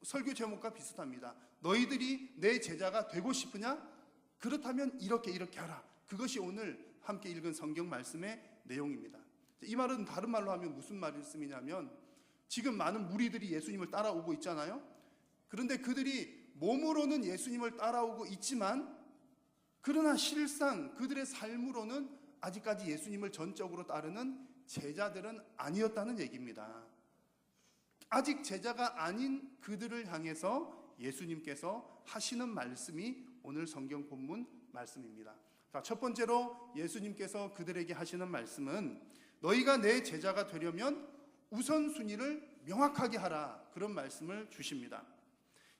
설교 제목과 비슷합니다. 너희들이 내 제자가 되고 싶으냐? 그렇다면 이렇게 하라. 그것이 오늘 함께 읽은 성경 말씀의 내용입니다. 이 말은 다른 말로 하면 무슨 말씀이냐면 지금 많은 무리들이 예수님을 따라오고 있잖아요. 그런데 그들이 몸으로는 예수님을 따라오고 있지만 그러나 실상 그들의 삶으로는 아직까지 예수님을 전적으로 따르는 제자들은 아니었다는 얘기입니다. 아직 제자가 아닌 그들을 향해서 예수님께서 하시는 말씀이 오늘 성경 본문 말씀입니다. 자, 첫 번째로 예수님께서 그들에게 하시는 말씀은 너희가 내 제자가 되려면 우선순위를 명확하게 하라. 그런 말씀을 주십니다.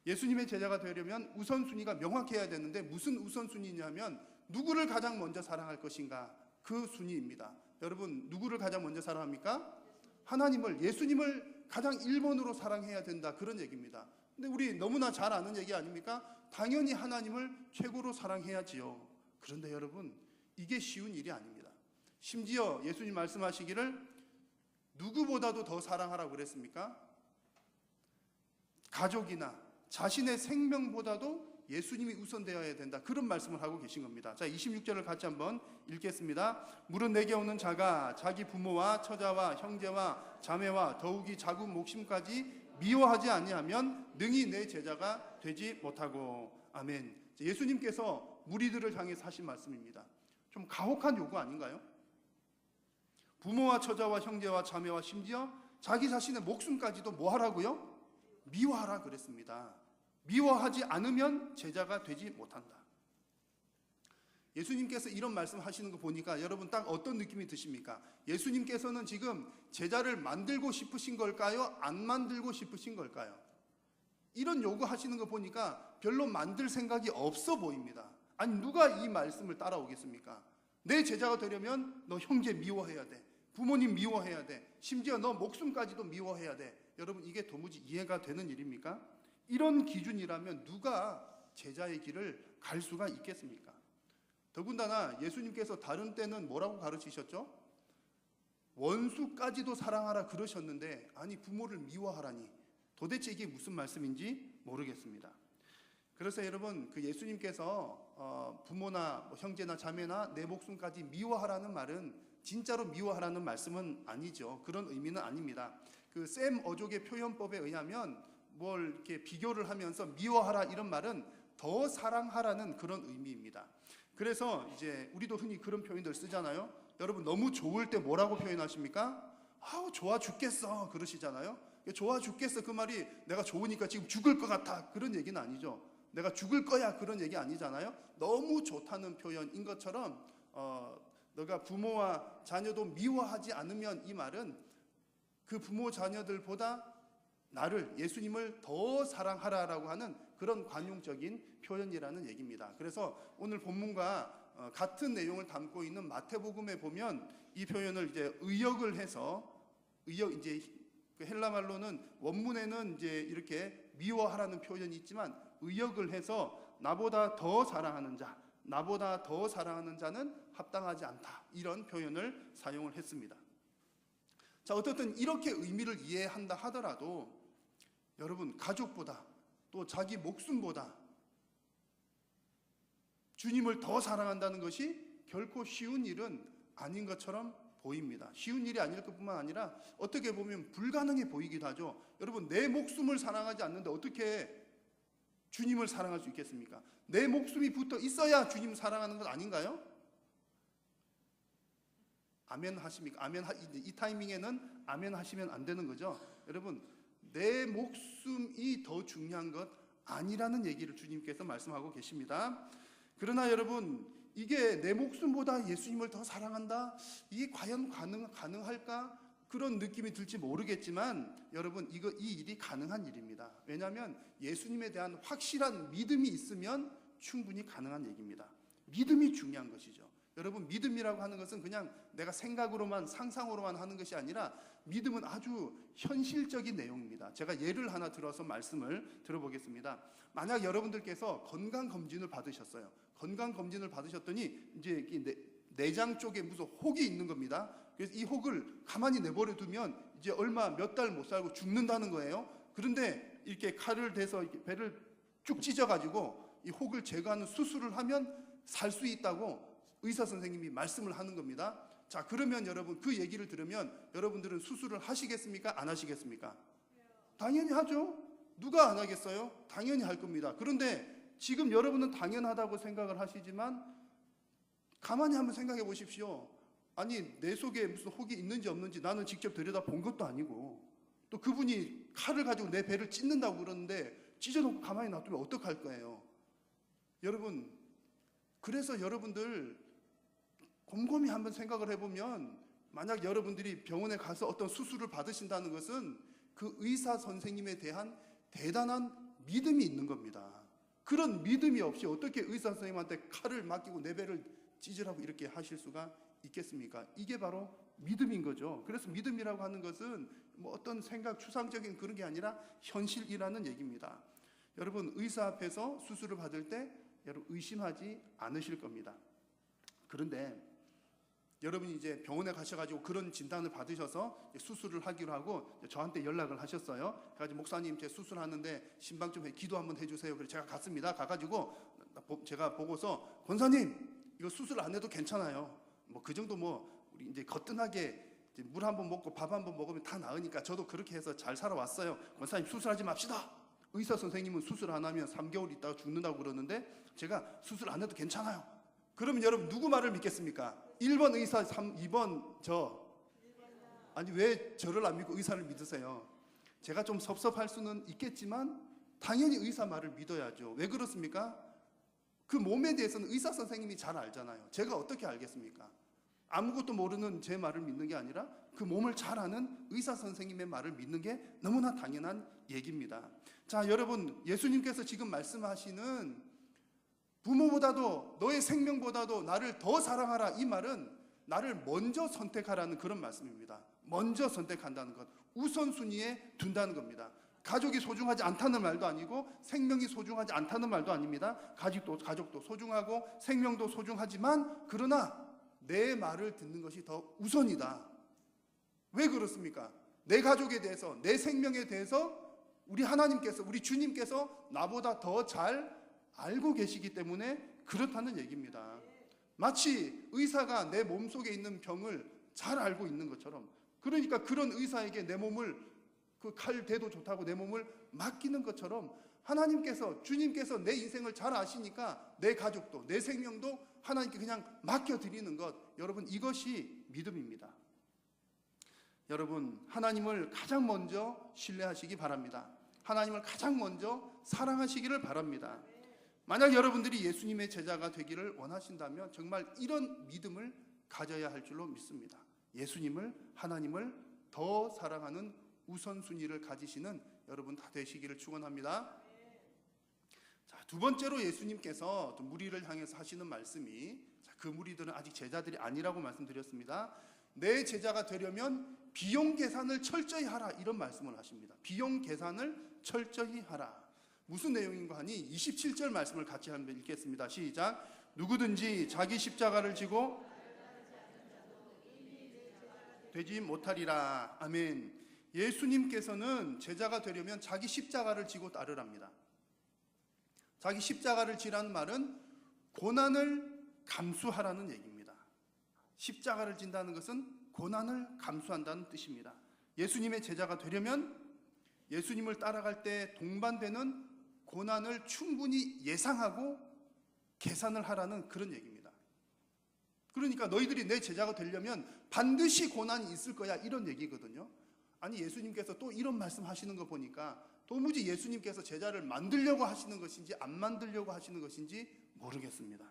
예수님의 제자가 되려면 우선순위가 명확해야 되는데 무슨 우선순위냐면 누구를 가장 먼저 사랑할 것인가 그 순위입니다. 여러분 누구를 가장 먼저 사랑합니까? 하나님을, 예수님을 가장 1번으로 사랑해야 된다 그런 얘기입니다. 근데 우리 너무나 잘 아는 얘기 아닙니까? 당연히 하나님을 최고로 사랑해야지요. 그런데 여러분 이게 쉬운 일이 아닙니다. 심지어 예수님 말씀하시기를 누구보다도 더 사랑하라고 그랬습니까? 가족이나 자신의 생명보다도 예수님이 우선되어야 된다 그런 말씀을 하고 계신 겁니다. 자, 26절을 같이 한번 읽겠습니다. 물은 내게 오는 자가 자기 부모와 처자와 형제와 자매와 더욱이 자국 목숨까지 미워하지 아니하면 능히 내 제자가 되지 못하고. 아멘. 예수님께서 무리들을 향해 하신 말씀입니다. 좀 가혹한 요구 아닌가요? 부모와 처자와 형제와 자매와 심지어 자기 자신의 목숨까지도 뭐 하라고요? 미워하라 그랬습니다. 미워하지 않으면 제자가 되지 못한다. 예수님께서 이런 말씀 하시는 거 보니까 여러분 딱 어떤 느낌이 드십니까? 예수님께서는 지금 제자를 만들고 싶으신 걸까요? 안 만들고 싶으신 걸까요? 이런 요구하시는 거 보니까 별로 만들 생각이 없어 보입니다. 아니 누가 이 말씀을 따라오겠습니까? 내 제자가 되려면 너 형제 미워해야 돼. 부모님 미워해야 돼. 심지어 너 목숨까지도 미워해야 돼. 여러분, 이게 도무지 이해가 되는 일입니까? 이런 기준이라면 누가 제자의 길을 갈 수가 있겠습니까? 더군다나 예수님께서 다른 때는 뭐라고 가르치셨죠? 원수까지도 사랑하라 그러셨는데, 아니 부모를 미워하라니, 도대체 이게 무슨 말씀인지 모르겠습니다. 그래서 여러분, 그 예수님께서 부모나 형제나 자매나 내 목숨까지 미워하라는 말은 진짜로 미워하라는 말씀은 아니죠. 그런 의미는 아닙니다. 그 샘 어족의 표현법에 의하면 뭘 이렇게 비교를 하면서 미워하라 이런 말은 더 사랑하라는 그런 의미입니다. 그래서 이제 우리도 흔히 그런 표현들 쓰잖아요. 여러분, 너무 좋을 때 뭐라고 표현하십니까? 아우 좋아 죽겠어 그러시잖아요. 좋아 죽겠어, 그 말이 내가 좋으니까 지금 죽을 것 같아 그런 얘기는 아니죠. 내가 죽을 거야 그런 얘기 아니잖아요. 너무 좋다는 표현인 것처럼 너가 부모와 자녀도 미워하지 않으면, 이 말은 그 부모 자녀들보다 나를, 예수님을 더 사랑하라라고 하는 그런 관용적인 표현이라는 얘기입니다. 그래서 오늘 본문과 같은 내용을 담고 있는 마태복음에 보면 이 표현을 이제 의역을 해서, 이제 그 헬라 말로는 원문에는 이제 이렇게 미워하라는 표현이 있지만 의역을 해서 나보다 더 사랑하는 자, 나보다 더 사랑하는 자는 합당하지 않다, 이런 표현을 사용을 했습니다. 자, 어떻든 이렇게 의미를 이해한다 하더라도 여러분, 가족보다 또 자기 목숨보다 주님을 더 사랑한다는 것이 결코 쉬운 일은 아닌 것처럼 보입니다. 쉬운 일이 아닐 것뿐만 아니라 어떻게 보면 불가능해 보이기도 하죠. 여러분, 내 목숨을 사랑하지 않는데 어떻게 주님을 사랑할 수 있겠습니까? 내 목숨이 붙어 있어야 주님을 사랑하는 것 아닌가요? 아멘 하십니까? 이 타이밍에는 아멘 하시면 안 되는 거죠. 여러분, 내 목숨이 더 중요한 것 아니라는 얘기를 주님께서 말씀하고 계십니다. 그러나 여러분, 이게 내 목숨보다 예수님을 더 사랑한다? 이게 과연 가능할까? 그런 느낌이 들지 모르겠지만 여러분, 이 일이 가능한 일입니다. 왜냐하면 예수님에 대한 확실한 믿음이 있으면 충분히 가능한 얘기입니다. 믿음이 중요한 것이죠. 여러분, 믿음이라고 하는 것은 그냥 내가 생각으로만, 상상으로만 하는 것이 아니라 믿음은 아주 현실적인 내용입니다. 제가 예를 하나 들어서 말씀을 들어보겠습니다. 만약 여러분들께서 건강검진을 받으셨어요. 건강검진을 받으셨더니 이제 내장 쪽에 무슨 혹이 있는 겁니다. 그래서 이 혹을 가만히 내버려 두면 이제 몇 달 못 살고 죽는다는 거예요. 그런데 이렇게 칼을 대서 이렇게 배를 쭉 찢어가지고 이 혹을 제거하는 수술을 하면 살 수 있다고 의사 선생님이 말씀을 하는 겁니다. 자, 그러면 여러분, 그 얘기를 들으면 여러분들은 수술을 하시겠습니까? 안 하시겠습니까? 당연히 하죠. 누가 안 하겠어요? 당연히 할 겁니다. 그런데 지금 여러분은 당연하다고 생각을 하시지만 가만히 한번 생각해 보십시오. 아니, 내 속에 무슨 혹이 있는지 없는지 나는 직접 들여다 본 것도 아니고, 또 그분이 칼을 가지고 내 배를 찢는다고 그러는데 찢어놓고 가만히 놔두면 어떡할 거예요? 여러분, 그래서 여러분들 곰곰이 한번 생각을 해보면, 만약 여러분들이 병원에 가서 어떤 수술을 받으신다는 것은 그 의사 선생님에 대한 대단한 믿음이 있는 겁니다. 그런 믿음이 없이 어떻게 의사 선생님한테 칼을 맡기고 내 배를 찢으라고 이렇게 하실 수가 있겠습니까? 이게 바로 믿음인 거죠. 그래서 믿음이라고 하는 것은 뭐 어떤 생각, 추상적인 그런 게 아니라 현실이라는 얘기입니다. 여러분, 의사 앞에서 수술을 받을 때 여러분 의심하지 않으실 겁니다. 그런데 여러분이 이제 병원에 가셔가지고 그런 진단을 받으셔서 수술을 하기로 하고 저한테 연락을 하셨어요. 그래가지고 목사님, 제 수술하는데 신방 좀 기도 한번 해주세요. 그래서 제가 갔습니다. 가가지고 제가 보고서, 권사님 이거 수술 안 해도 괜찮아요. 뭐 그 정도 우리 이제 거뜬하게 물 한번 먹고 밥 한번 먹으면 다 나으니까 저도 그렇게 해서 잘 살아왔어요. 권사님 수술하지 맙시다. 의사 선생님은 수술 안 하면 3개월 있다가 죽는다고 그러는데 제가 수술 안 해도 괜찮아요. 그러면 여러분 누구 말을 믿겠습니까? 1번 의사, 2번 저. 아니, 왜 저를 안 믿고 의사를 믿으세요? 제가 좀 섭섭할 수는 있겠지만 당연히 의사 말을 믿어야죠. 왜 그렇습니까? 그 몸에 대해서는 의사 선생님이 잘 알잖아요. 제가 어떻게 알겠습니까? 아무것도 모르는 제 말을 믿는 게 아니라 그 몸을 잘 아는 의사 선생님의 말을 믿는 게 너무나 당연한 얘기입니다. 자, 여러분, 예수님께서 지금 말씀하시는 부모보다도 너의 생명보다도 나를 더 사랑하라, 이 말은 나를 먼저 선택하라는 그런 말씀입니다. 먼저 선택한다는 것, 우선순위에 둔다는 겁니다. 가족이 소중하지 않다는 말도 아니고 생명이 소중하지 않다는 말도 아닙니다. 가족도 소중하고 생명도 소중하지만 그러나 내 말을 듣는 것이 더 우선이다. 왜 그렇습니까? 내 가족에 대해서, 내 생명에 대해서 우리 하나님께서, 우리 주님께서 나보다 더 잘 알고 계시기 때문에 그렇다는 얘기입니다. 마치 의사가 내 몸속에 있는 병을 잘 알고 있는 것처럼, 그러니까 그런 의사에게 내 몸을, 그 칼 대도 좋다고 내 몸을 맡기는 것처럼 하나님께서, 주님께서 내 인생을 잘 아시니까 내 가족도, 내 생명도 하나님께 그냥 맡겨드리는 것, 여러분 이것이 믿음입니다. 여러분, 하나님을 가장 먼저 신뢰하시기 바랍니다. 하나님을 가장 먼저 사랑하시기를 바랍니다. 만약 여러분들이 예수님의 제자가 되기를 원하신다면 정말 이런 믿음을 가져야 할 줄로 믿습니다. 예수님을, 하나님을 더 사랑하는 우선순위를 가지시는 여러분 다 되시기를 축원합니다. 자, 두 번째로 예수님께서 또 무리를 향해서 하시는 말씀이, 그 무리들은 아직 제자들이 아니라고 말씀드렸습니다. 내 제자가 되려면 비용 계산을 철저히 하라, 이런 말씀을 하십니다. 비용 계산을 철저히 하라. 무슨 내용인가 하니 27절 말씀을 같이 한번 읽겠습니다. 시작. 누구든지 자기 십자가를 지고 되지 못하리라. 아멘. 예수님께서는 제자가 되려면 자기 십자가를 지고 따르랍니다. 자기 십자가를 지라는 말은 고난을 감수하라는 얘기입니다. 십자가를 진다는 것은 고난을 감수한다는 뜻입니다. 예수님의 제자가 되려면 예수님을 따라갈 때 동반되는 고난을 충분히 예상하고 계산을 하라는 그런 얘기입니다. 그러니까 너희들이 내 제자가 되려면 반드시 고난이 있을 거야, 이런 얘기거든요. 아니, 예수님께서 또 이런 말씀 하시는 거 보니까 도무지 예수님께서 제자를 만들려고 하시는 것인지 안 만들려고 하시는 것인지 모르겠습니다.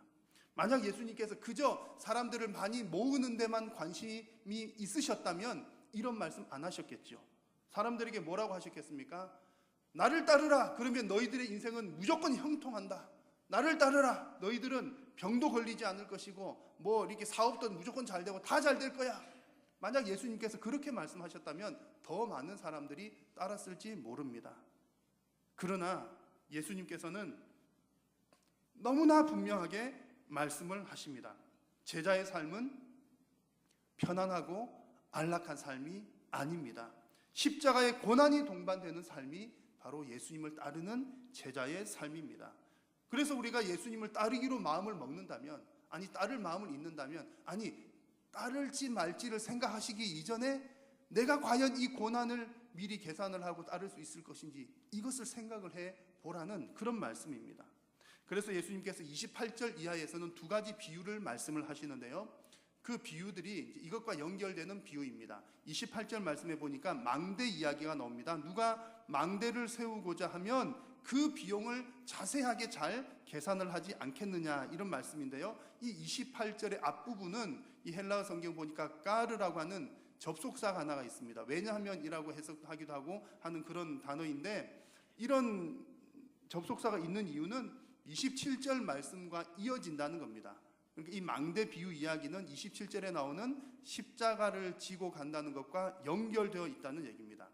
만약 예수님께서 그저 사람들을 많이 모으는 데만 관심이 있으셨다면 이런 말씀 안 하셨겠죠. 사람들에게 뭐라고 하셨겠습니까? 나를 따르라. 그러면 너희들의 인생은 무조건 형통한다. 나를 따르라. 너희들은 병도 걸리지 않을 것이고 뭐 이렇게 사업도 무조건 잘 되고 다 잘 될 거야. 만약 예수님께서 그렇게 말씀하셨다면 더 많은 사람들이 따랐을지 모릅니다. 그러나 예수님께서는 너무나 분명하게 말씀을 하십니다. 제자의 삶은 편안하고 안락한 삶이 아닙니다. 십자가의 고난이 동반되는 삶이 바로 예수님을 따르는 제자의 삶입니다. 그래서 우리가 예수님을 따르기로 마음을 먹는다면, 아니 따를 마음을 있는다면, 아니 따를지 말지를 생각하시기 이전에 내가 과연 이 고난을 미리 계산을 하고 따를 수 있을 것인지 이것을 생각을 해 보라는 그런 말씀입니다. 그래서 예수님께서 28절 이하에서는 두 가지 비유를 말씀을 하시는데요. 그 비유들이 이것과 연결되는 비유입니다. 28절 말씀에 보니까 망대 이야기가 나옵니다. 누가 망대를 세우고자 하면 그 비용을 자세하게 잘 계산을 하지 않겠느냐, 이런 말씀인데요. 이 28절의 앞부분은 이 헬라어 성경 보니까 까르라고 하는 접속사가 하나가 있습니다. 왜냐하면이라고 해석하기도 하고 하는 그런 단어인데, 이런 접속사가 있는 이유는 27절 말씀과 이어진다는 겁니다. 그러니까 이 망대 비유 이야기는 27절에 나오는 십자가를 지고 간다는 것과 연결되어 있다는 얘기입니다.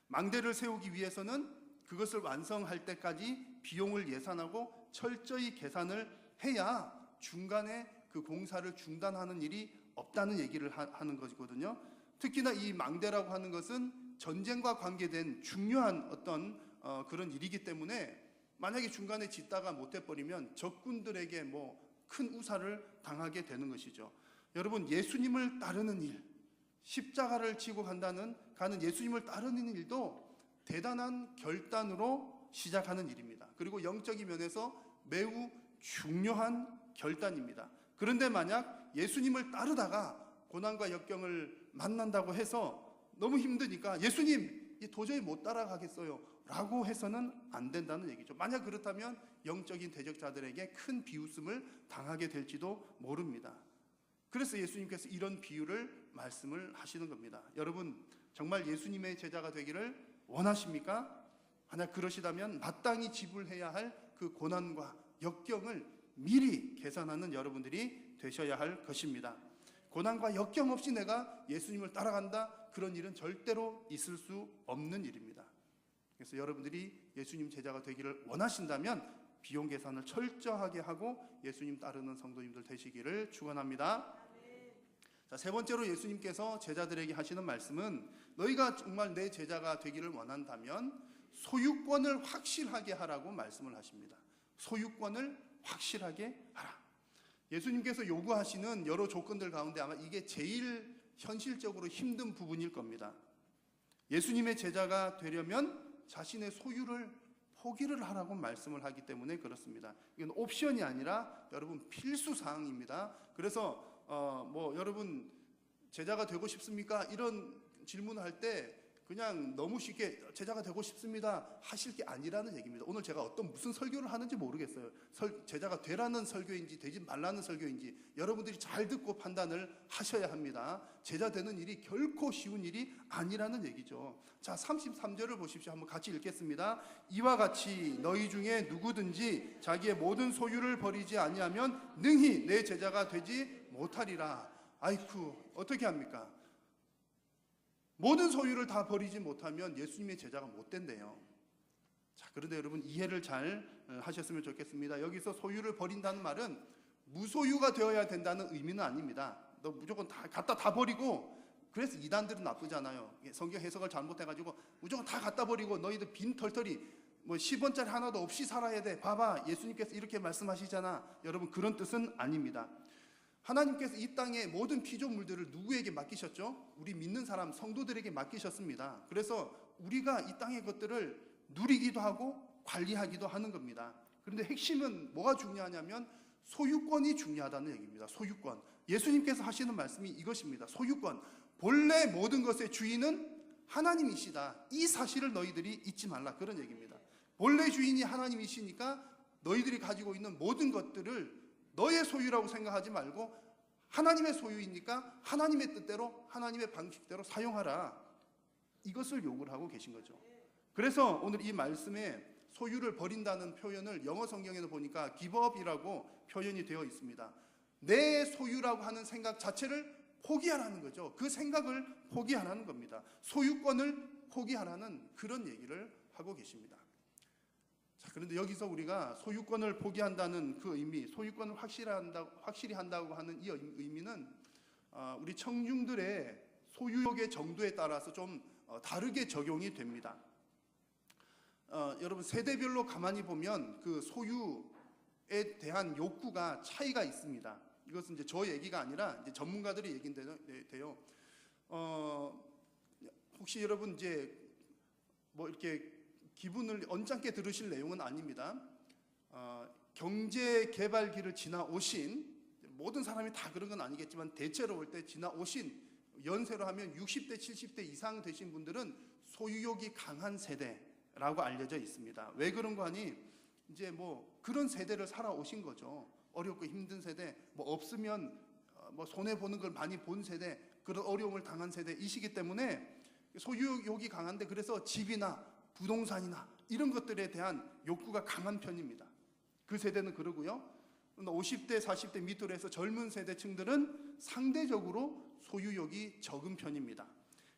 망대를 세우기 위해서는 그것을 완성할 때까지 비용을 예산하고 철저히 계산을 해야 중간에 그 공사를 중단하는 일이 없다는 얘기를 하는 것이거든요. 특히나 이 망대라고 하는 것은 전쟁과 관계된 중요한 어떤 그런 일이기 때문에 만약에 중간에 짓다가 못해버리면 적군들에게 뭐 큰 우사를 당하게 되는 것이죠. 여러분, 예수님을 따르는 일, 십자가를 지고 가는 예수님을 따르는 일도 대단한 결단으로 시작하는 일입니다. 그리고 영적인 면에서 매우 중요한 결단입니다. 그런데 만약 예수님을 따르다가 고난과 역경을 만난다고 해서 너무 힘드니까 예수님 도저히 못 따라가겠어요 라고 해서는 안 된다는 얘기죠. 만약 그렇다면 영적인 대적자들에게 큰 비웃음을 당하게 될지도 모릅니다. 그래서 예수님께서 이런 비유를 말씀을 하시는 겁니다. 여러분, 정말 예수님의 제자가 되기를 원하십니까? 만약 그러시다면 마땅히 지불해야 할 그 고난과 역경을 미리 계산하는 여러분들이 되셔야 할 것입니다. 고난과 역경 없이 내가 예수님을 따라간다, 그런 일은 절대로 있을 수 없는 일입니다. 그래서 여러분들이 예수님 제자가 되기를 원하신다면 비용 계산을 철저하게 하고 예수님 따르는 성도님들 되시기를 축원합니다. 자, 세 번째로 예수님께서 제자들에게 하시는 말씀은, 너희가 정말 내 제자가 되기를 원한다면 소유권을 확실하게 하라고 말씀을 하십니다. 소유권을 확실하게 하라. 예수님께서 요구하시는 여러 조건들 가운데 아마 이게 제일 현실적으로 힘든 부분일 겁니다. 예수님의 제자가 되려면 자신의 소유를 포기를 하라고 말씀을 하기 때문에 그렇습니다. 이건 옵션이 아니라 여러분 필수 사항입니다. 그래서 여러분 제자가 되고 싶습니까? 이런 질문을 할 때 그냥 너무 쉽게 제자가 되고 싶습니다 하실 게 아니라는 얘기입니다. 오늘 제가 무슨 설교를 하는지 모르겠어요. 제자가 되라는 설교인지 되지 말라는 설교인지 여러분들이 잘 듣고 판단을 하셔야 합니다. 제자 되는 일이 결코 쉬운 일이 아니라는 얘기죠. 자, 33절을 보십시오. 한번 같이 읽겠습니다. 이와 같이 너희 중에 누구든지 자기의 모든 소유를 버리지 아니하면 능히 내 제자가 되지 못하리라. 아이쿠, 어떻게 합니까? 모든 소유를 다 버리지 못하면 예수님의 제자가 못 된대요. 자, 그런데 여러분 이해를 잘 하셨으면 좋겠습니다. 여기서 소유를 버린다는 말은 무소유가 되어야 된다는 의미는 아닙니다. 너 무조건 갖다 다 버리고, 그래서 이단들은 나쁘잖아요. 성경 해석을 잘못해가지고 무조건 다 갖다 버리고 너희들 빈 털털이 10원짜리 하나도 없이 살아야 돼. 봐봐, 예수님께서 이렇게 말씀하시잖아. 여러분 그런 뜻은 아닙니다. 하나님께서 이 땅의 모든 피조물들을 누구에게 맡기셨죠? 우리 믿는 사람, 성도들에게 맡기셨습니다. 그래서 우리가 이 땅의 것들을 누리기도 하고 관리하기도 하는 겁니다. 그런데 핵심은 뭐가 중요하냐면 소유권이 중요하다는 얘기입니다. 소유권. 예수님께서 하시는 말씀이 이것입니다. 소유권. 본래 모든 것의 주인은 하나님이시다. 이 사실을 너희들이 잊지 말라. 그런 얘기입니다. 본래 주인이 하나님이시니까 너희들이 가지고 있는 모든 것들을 너의 소유라고 생각하지 말고 하나님의 소유이니까 하나님의 뜻대로 하나님의 방식대로 사용하라. 이것을 요구를 하고 계신 거죠. 그래서 오늘 이 말씀에 소유를 버린다는 표현을 영어 성경에는 보니까 give up이라고 표현이 되어 있습니다. 내 소유라고 하는 생각 자체를 포기하라는 거죠. 그 생각을 포기하라는 겁니다. 소유권을 포기하라는 그런 얘기를 하고 계십니다. 자, 그런데 여기서 우리가 소유권을 포기한다는 그 의미, 소유권을 확실히 한다고 하는 이 의미는 우리 청중들의 소유욕의 정도에 따라서 좀 다르게 적용이 됩니다. 여러분 세대별로 가만히 보면 그 소유에 대한 욕구가 차이가 있습니다. 이것은 이제 저 얘기가 아니라 이제 전문가들의 얘기인데요. 혹시 여러분 이제 이렇게 기분을 언짢게 들으실 내용은 아닙니다. 경제개발기를 지나오신, 모든 사람이 다 그런 건 아니겠지만 대체로 볼 때 지나오신, 연세로 하면 60대 70대 이상 되신 분들은 소유욕이 강한 세대라고 알려져 있습니다. 왜 그런 거 아니? 이제 그런 세대를 살아오신 거죠. 어렵고 힘든 세대, 없으면 손해보는 걸 많이 본 세대, 그런 어려움을 당한 세대이시기 때문에 소유욕이 강한데, 그래서 집이나 부동산이나 이런 것들에 대한 욕구가 강한 편입니다. 그 세대는 그러고요. 50대 40대 밑으로 해서 젊은 세대층들은 상대적으로 소유욕이 적은 편입니다.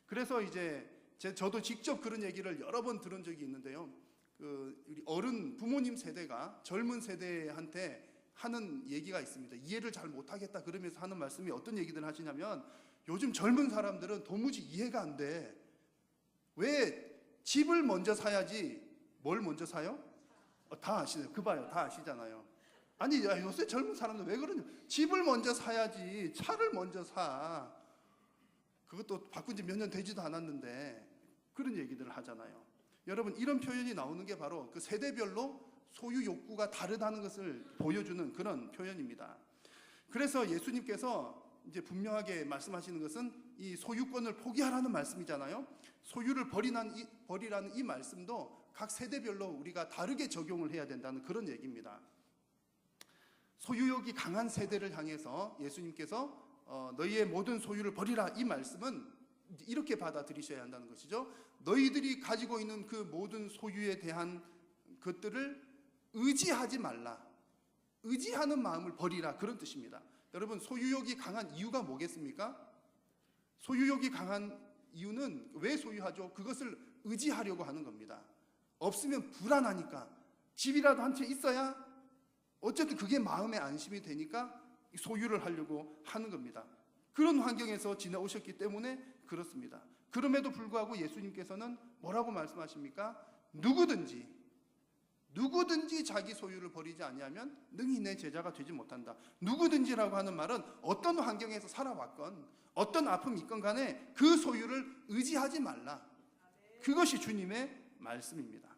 그래서 이제 저도 직접 그런 얘기를 여러 번 들은 적이 있는데요. 우리 어른 부모님 세대가 젊은 세대한테 하는 얘기가 있습니다. 이해를 잘 못하겠다 그러면서 하는 말씀이 어떤 얘기들 하시냐면, 요즘 젊은 사람들은 도무지 이해가 안 돼. 왜 집을 먼저 사야지 뭘 먼저 사요? 다 아시네요. 그 봐요. 다 아시잖아요. 아니 요새 젊은 사람들 왜 그러냐. 집을 먼저 사야지 차를 먼저 사. 그것도 바꾼 지 몇 년 되지도 않았는데 그런 얘기들을 하잖아요. 여러분 이런 표현이 나오는 게 바로 그 세대별로 소유 욕구가 다르다는 것을 보여주는 그런 표현입니다. 그래서 예수님께서 이제 분명하게 말씀하시는 것은 이 소유권을 포기하라는 말씀이잖아요. 소유를 버리라는 이 말씀도 각 세대별로 우리가 다르게 적용을 해야 된다는 그런 얘기입니다. 소유욕이 강한 세대를 향해서 예수님께서 너희의 모든 소유를 버리라, 이 말씀은 이렇게 받아들이셔야 한다는 것이죠. 너희들이 가지고 있는 그 모든 소유에 대한 것들을 의지하지 말라, 의지하는 마음을 버리라, 그런 뜻입니다. 여러분, 소유욕이 강한 이유가 뭐겠습니까? 소유욕이 강한 이유는 왜 소유하죠? 그것을 의지하려고 하는 겁니다. 없으면 불안하니까, 집이라도 한 채 있어야 어쨌든 그게 마음의 안심이 되니까 소유를 하려고 하는 겁니다. 그런 환경에서 지나오셨기 때문에 그렇습니다. 그럼에도 불구하고 예수님께서는 뭐라고 말씀하십니까? 누구든지 자기 소유를 버리지 아니하면 능히 내 제자가 되지 못한다. 누구든지라고 하는 말은 어떤 환경에서 살아왔건 어떤 아픔이 있건 간에 그 소유를 의지하지 말라. 그것이 주님의 말씀입니다.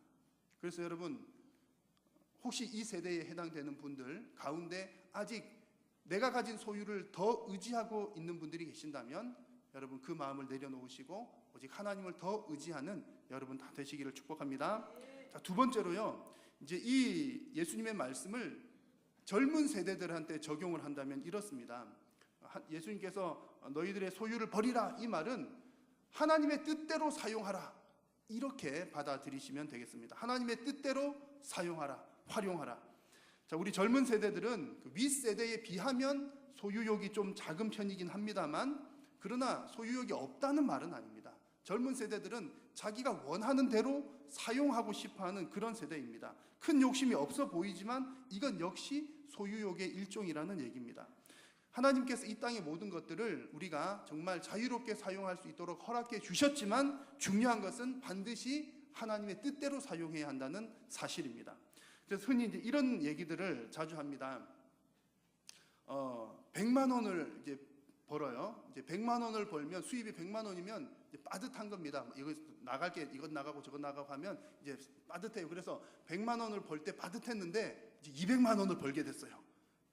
그래서 여러분, 혹시 이 세대에 해당되는 분들 가운데 아직 내가 가진 소유를 더 의지하고 있는 분들이 계신다면 여러분, 그 마음을 내려놓으시고 오직 하나님을 더 의지하는 여러분 다 되시기를 축복합니다. 자, 두 번째로요, 이제 이 예수님의 말씀을 젊은 세대들한테 적용을 한다면 이렇습니다. 예수님께서 너희들의 소유를 버리라, 이 말은 하나님의 뜻대로 사용하라, 이렇게 받아들이시면 되겠습니다. 하나님의 뜻대로 사용하라, 활용하라. 자, 우리 젊은 세대들은 그 윗세대에 비하면 소유욕이 좀 작은 편이긴 합니다만, 그러나 소유욕이 없다는 말은 아닙니다. 젊은 세대들은 자기가 원하는 대로 사용하고 싶어하는 그런 세대입니다. 큰 욕심이 없어 보이지만 이건 역시 소유욕의 일종이라는 얘기입니다. 하나님께서 이 땅의 모든 것들을 우리가 정말 자유롭게 사용할 수 있도록 허락해 주셨지만 중요한 것은 반드시 하나님의 뜻대로 사용해야 한다는 사실입니다. 그래서 흔히 이제 이런 얘기들을 자주 합니다. 100만 원을 이제 벌어요. 이제 100만 원을 벌면, 수입이 100만 원이면 이제 빠듯한 겁니다. 이거 나갈 게 이건 나가고 저건 나가고 하면 이제 빠듯해요. 그래서 100만 원을 벌 때 빠듯했는데 이제 200만 원을 벌게 됐어요.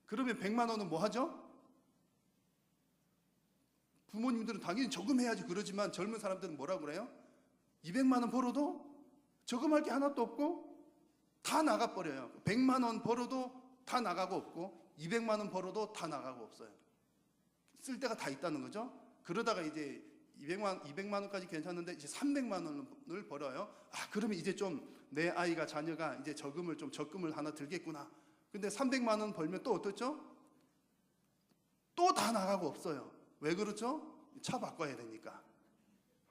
그러면 100만 원은 뭐 하죠? 부모님들은 당연히 저금해야지 그러지만 젊은 사람들은 뭐라고 그래요? 200만 원 벌어도 저금할 게 하나도 없고 다 나가버려요. 100만 원 벌어도 다 나가고 없고 200만 원 벌어도 다 나가고 없어요. 쓸 데가 다 있다는 거죠. 그러다가 이제 200만 원까지 괜찮은데 이제 300만 원을 벌어요. 아, 그러면 이제 좀 내 아이가, 자녀가 이제 적금을 하나 들겠구나. 근데 300만 원 벌면 또 어떻죠? 또 다 나가고 없어요. 왜 그렇죠? 차 바꿔야 되니까.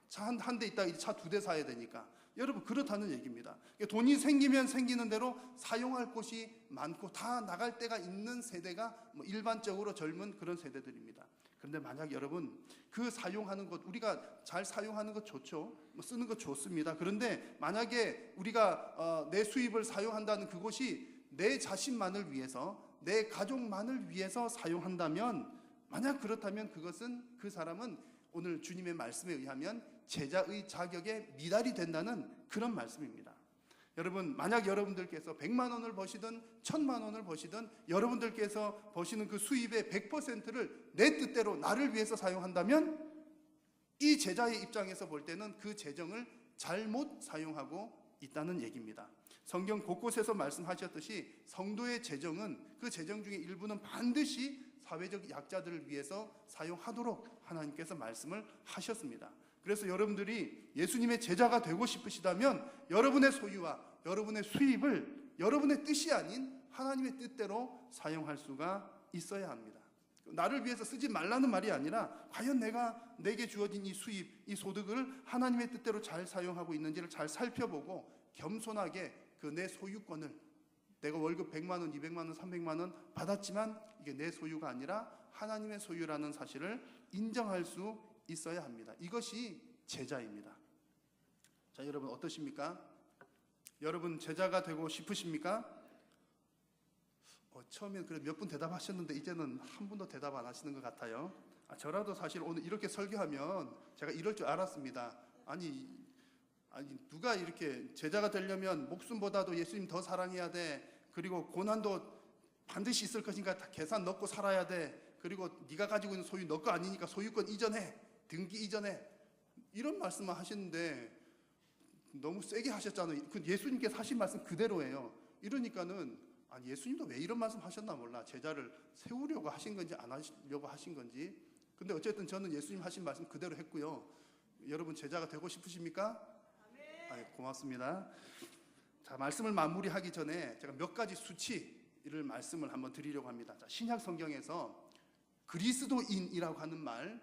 차 한 대 있다가 차 2대 사야 되니까. 여러분, 그렇다는 얘기입니다. 돈이 생기면 생기는 대로 사용할 곳이 많고 다 나갈 데가 있는 세대가 일반적으로 젊은 그런 세대들입니다. 그런데 만약 여러분, 그 사용하는 것, 우리가 잘 사용하는 것 좋죠. 쓰는 것 좋습니다. 그런데 만약에 우리가 내 수입을 사용한다는 그것이 내 자신만을 위해서, 내 가족만을 위해서 사용한다면, 만약 그렇다면 그것은, 그 사람은 오늘 주님의 말씀에 의하면 제자의 자격에 미달이 된다는 그런 말씀입니다. 여러분, 만약 여러분들께서 100만 원을 버시든 1000만 원을 버시든 여러분들께서 버시는 그 수입의 100%를 내 뜻대로 나를 위해서 사용한다면 이 제자의 입장에서 볼 때는 그 재정을 잘못 사용하고 있다는 얘기입니다. 성경 곳곳에서 말씀하셨듯이 성도의 재정은, 그 재정 중에 일부는 반드시 사회적 약자들을 위해서 사용하도록 하나님께서 말씀을 하셨습니다. 그래서 여러분들이 예수님의 제자가 되고 싶으시다면 여러분의 소유와 여러분의 수입을 여러분의 뜻이 아닌 하나님의 뜻대로 사용할 수가 있어야 합니다. 나를 위해서 쓰지 말라는 말이 아니라 과연 내게 주어진 이 수입, 이 소득을 하나님의 뜻대로 잘 사용하고 있는지를 잘 살펴보고 겸손하게 그 내 소유권을, 내가 월급 100만 원, 200만 원, 300만 원 받았지만 이게 내 소유가 아니라 하나님의 소유라는 사실을 인정할 수 있어야 합니다. 이것이 제자입니다. 자, 여러분 어떠십니까? 여러분 제자가 되고 싶으십니까? 처음엔 그래 몇 분 대답하셨는데 이제는 한 분도 대답 안 하시는 것 같아요. 저라도 사실 오늘 이렇게 설교하면 제가 이럴 줄 알았습니다. 아니 누가 이렇게 제자가 되려면 목숨보다도 예수님 더 사랑해야 돼. 그리고 고난도 반드시 있을 것이니까 다 계산 넣고 살아야 돼. 그리고 네가 가지고 있는 소유 너 거 아니니까 소유권 이전해. 등기 이전해. 이런 말씀만 하시는데 너무 세게 하셨잖아요. 그 예수님께서 하신 말씀 그대로예요. 이러니까는 예수님도 왜 이런 말씀 하셨나 몰라. 제자를 세우려고 하신 건지 안 하시려고 하신 건지. 근데 어쨌든 저는 예수님 하신 말씀 그대로 했고요. 여러분 제자가 되고 싶으십니까? 고맙습니다. 자, 말씀을 마무리하기 전에 제가 몇 가지 수치를 말씀을 한번 드리려고 합니다. 자, 신약 성경에서 그리스도인이라고 하는 말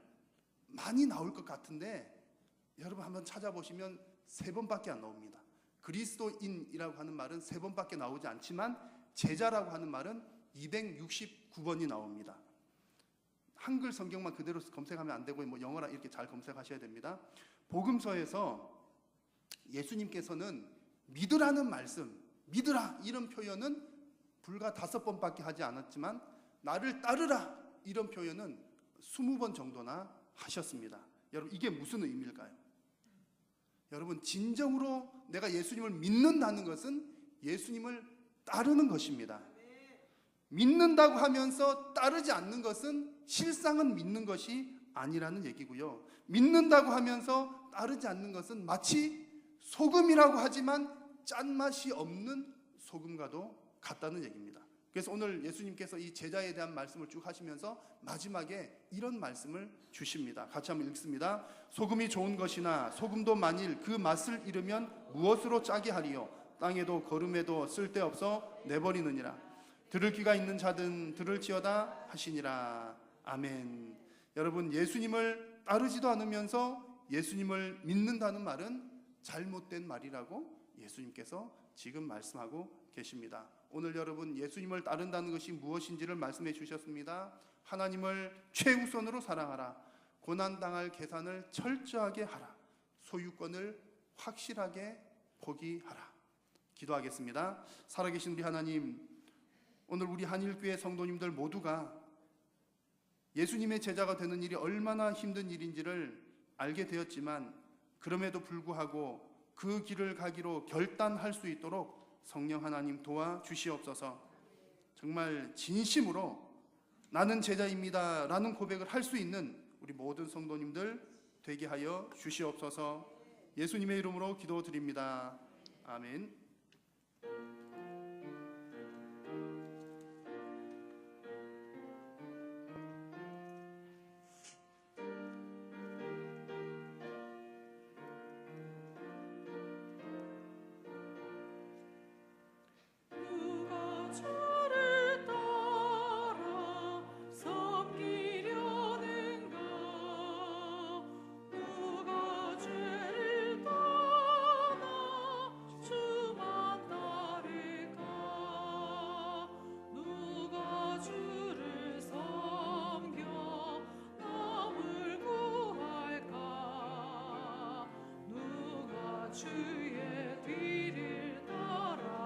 많이 나올 것 같은데 여러분 한번 찾아보시면 3번밖에 안 나옵니다. 그리스도인이라고 하는 말은 3번밖에 나오지 않지만 제자라고 하는 말은 269번이 나옵니다. 한글 성경만 그대로 검색하면 안 되고 뭐 영어라 이렇게 잘 검색하셔야 됩니다. 복음서에서 예수님께서는 믿으라는 말씀, 믿으라 이런 표현은 불과 5번밖에 하지 않았지만 나를 따르라 이런 표현은 20번 정도나 하셨습니다. 여러분 이게 무슨 의미일까요? 여러분 진정으로 내가 예수님을 믿는다는 것은 예수님을 따르는 것입니다. 믿는다고 하면서 따르지 않는 것은 실상은 믿는 것이 아니라는 얘기고요. 믿는다고 하면서 따르지 않는 것은 마치 소금이라고 하지만 짠맛이 없는 소금과도 같다는 얘기입니다. 그래서 오늘 예수님께서 이 제자에 대한 말씀을 쭉 하시면서 마지막에 이런 말씀을 주십니다. 같이 한번 읽습니다. 소금이 좋은 것이나 소금도 만일 그 맛을 잃으면 무엇으로 짜게 하리요? 땅에도 거름에도 쓸데없어 내버리느니라. 들을 귀가 있는 자든 들을지어다 하시니라. 아멘. 여러분 예수님을 따르지도 않으면서 예수님을 믿는다는 말은 잘못된 말이라고 예수님께서 지금 말씀하고 계십니다. 오늘 여러분 예수님을 따른다는 것이 무엇인지를 말씀해 주셨습니다. 하나님을 최우선으로 사랑하라. 고난당할 계산을 철저하게 하라. 소유권을 확실하게 포기하라. 기도하겠습니다. 살아계신 우리 하나님, 오늘 우리 한일교회 성도님들 모두가 예수님의 제자가 되는 일이 얼마나 힘든 일인지를 알게 되었지만 그럼에도 불구하고 그 길을 가기로 결단할 수 있도록 성령 하나님 도와주시옵소서. 정말 진심으로 나는 제자입니다 라는 고백을 할 수 있는 우리 모든 성도님들 되게 하여 주시옵소서. 예수님의 이름으로 기도드립니다. 아멘. 누가 주를 따라 섬기려는가? 누가 죄를 떠나 주만 따를까? 누가 주를 섬겨 남을 구할까? 누가 주의 뒤를 따라가려나?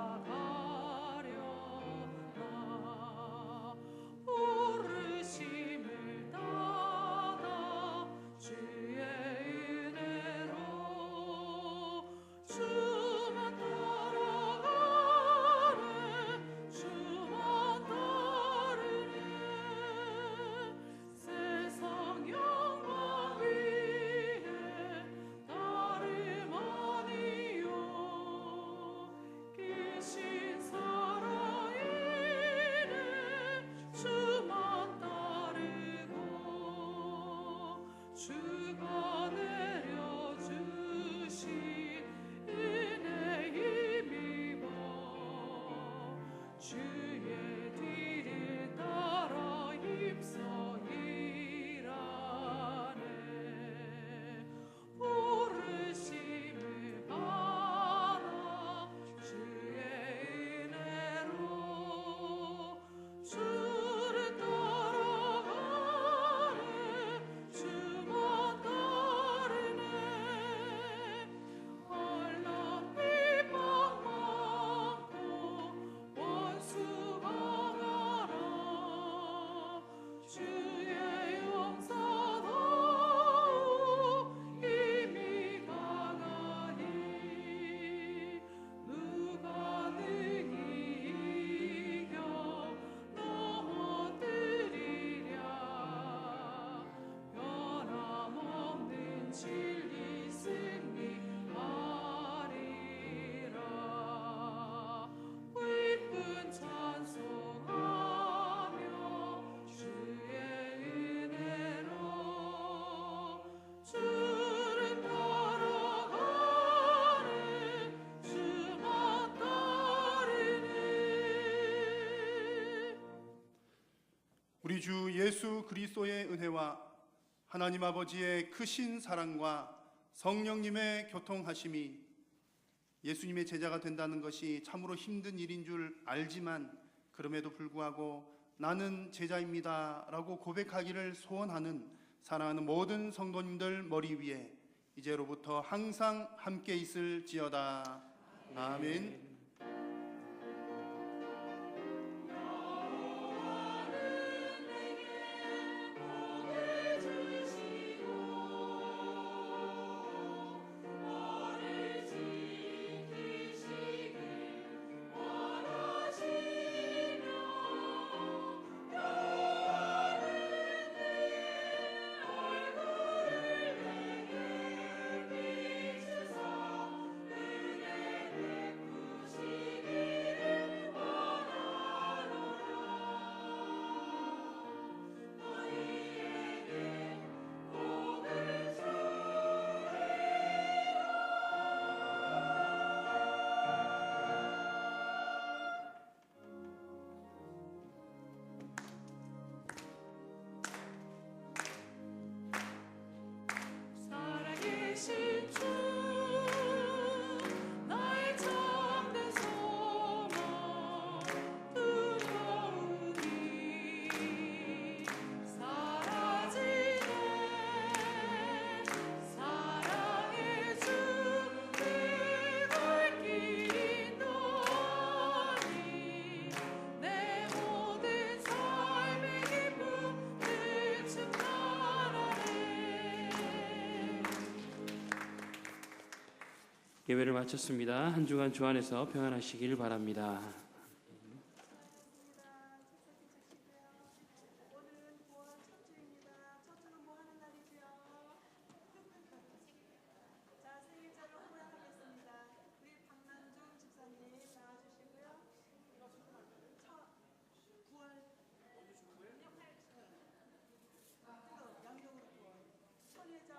부르심을 따라 주의 은혜로 주만 따라가네. 주만 따르네. 세상 영광 위에 다름 아니 우리 주 예수 그리스도의 은혜와 하나님 아버지의 크신 사랑과 성령님의 교통하심이 예수님의 제자가 된다는 것이 참으로 힘든 일인 줄 알지만 그럼에도 불구하고 나는 제자입니다 라고 고백하기를 소원하는 사랑하는 모든 성도님들 머리 위에 이제로부터 항상 함께 있을지어다. 아멘. 살아계신 주 나의 참된 소망 두려움이 사라지네 사랑의 주 내 갈 길이 너니 내 모든 삶의 기쁨 늘 충만하네. 예배를 마쳤습니다. 한 주간 주 안에서 평안하시길 바랍니다. 오늘은 9월 첫 주입니다. 첫 주는 뭐 하는 날이지요? 자, 생일자를 호명하겠습니다. 우리 박난중 집사님 나와주시고요. 9월 양력으로 9월 손혜정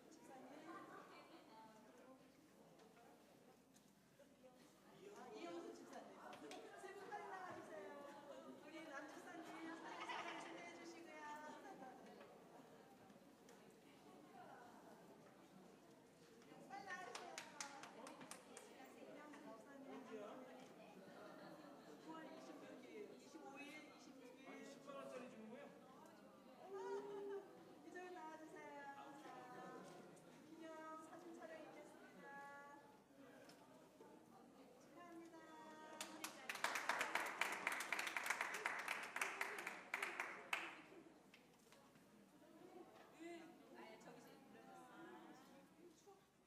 집사님 이영수 집사님 세 분 빨리 나와주세요. 우리 남 집사님 사랑 준비해 주시고요. 빨리 나와주세요. 이영수 집사님 9월 26일, 25일, 26일 10만원짜리 주는 거요? 이쪽으로 나와주세요. 자, 기념 사진 촬영 있겠습니다.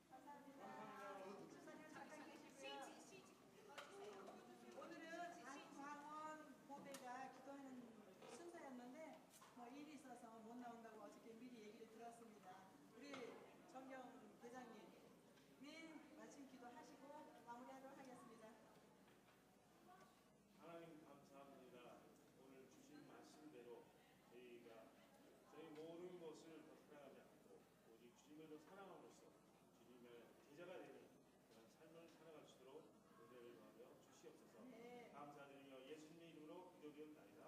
축하합니다. 오늘은 장광원 보배가 기도하는 순서였는데 뭐 일이 있어서 못 나온다고 어저께 미리 얘기를 들었습니다. 우리 정경 대장님, 마침 기도하시고 마무리하도록 하겠습니다. 하나님 감사합니다. 오늘 주신 말씀대로 저희가 저희 모든 것을 더 사랑하지 않고 오직 주님을 더 사랑함으로써 주님의 제자가 되는 그런 삶을 살아갈 수 있도록 은혜를 더하여 주시옵소서. 네. 감사드리며 예수님의 이름으로 기도드렸나이다.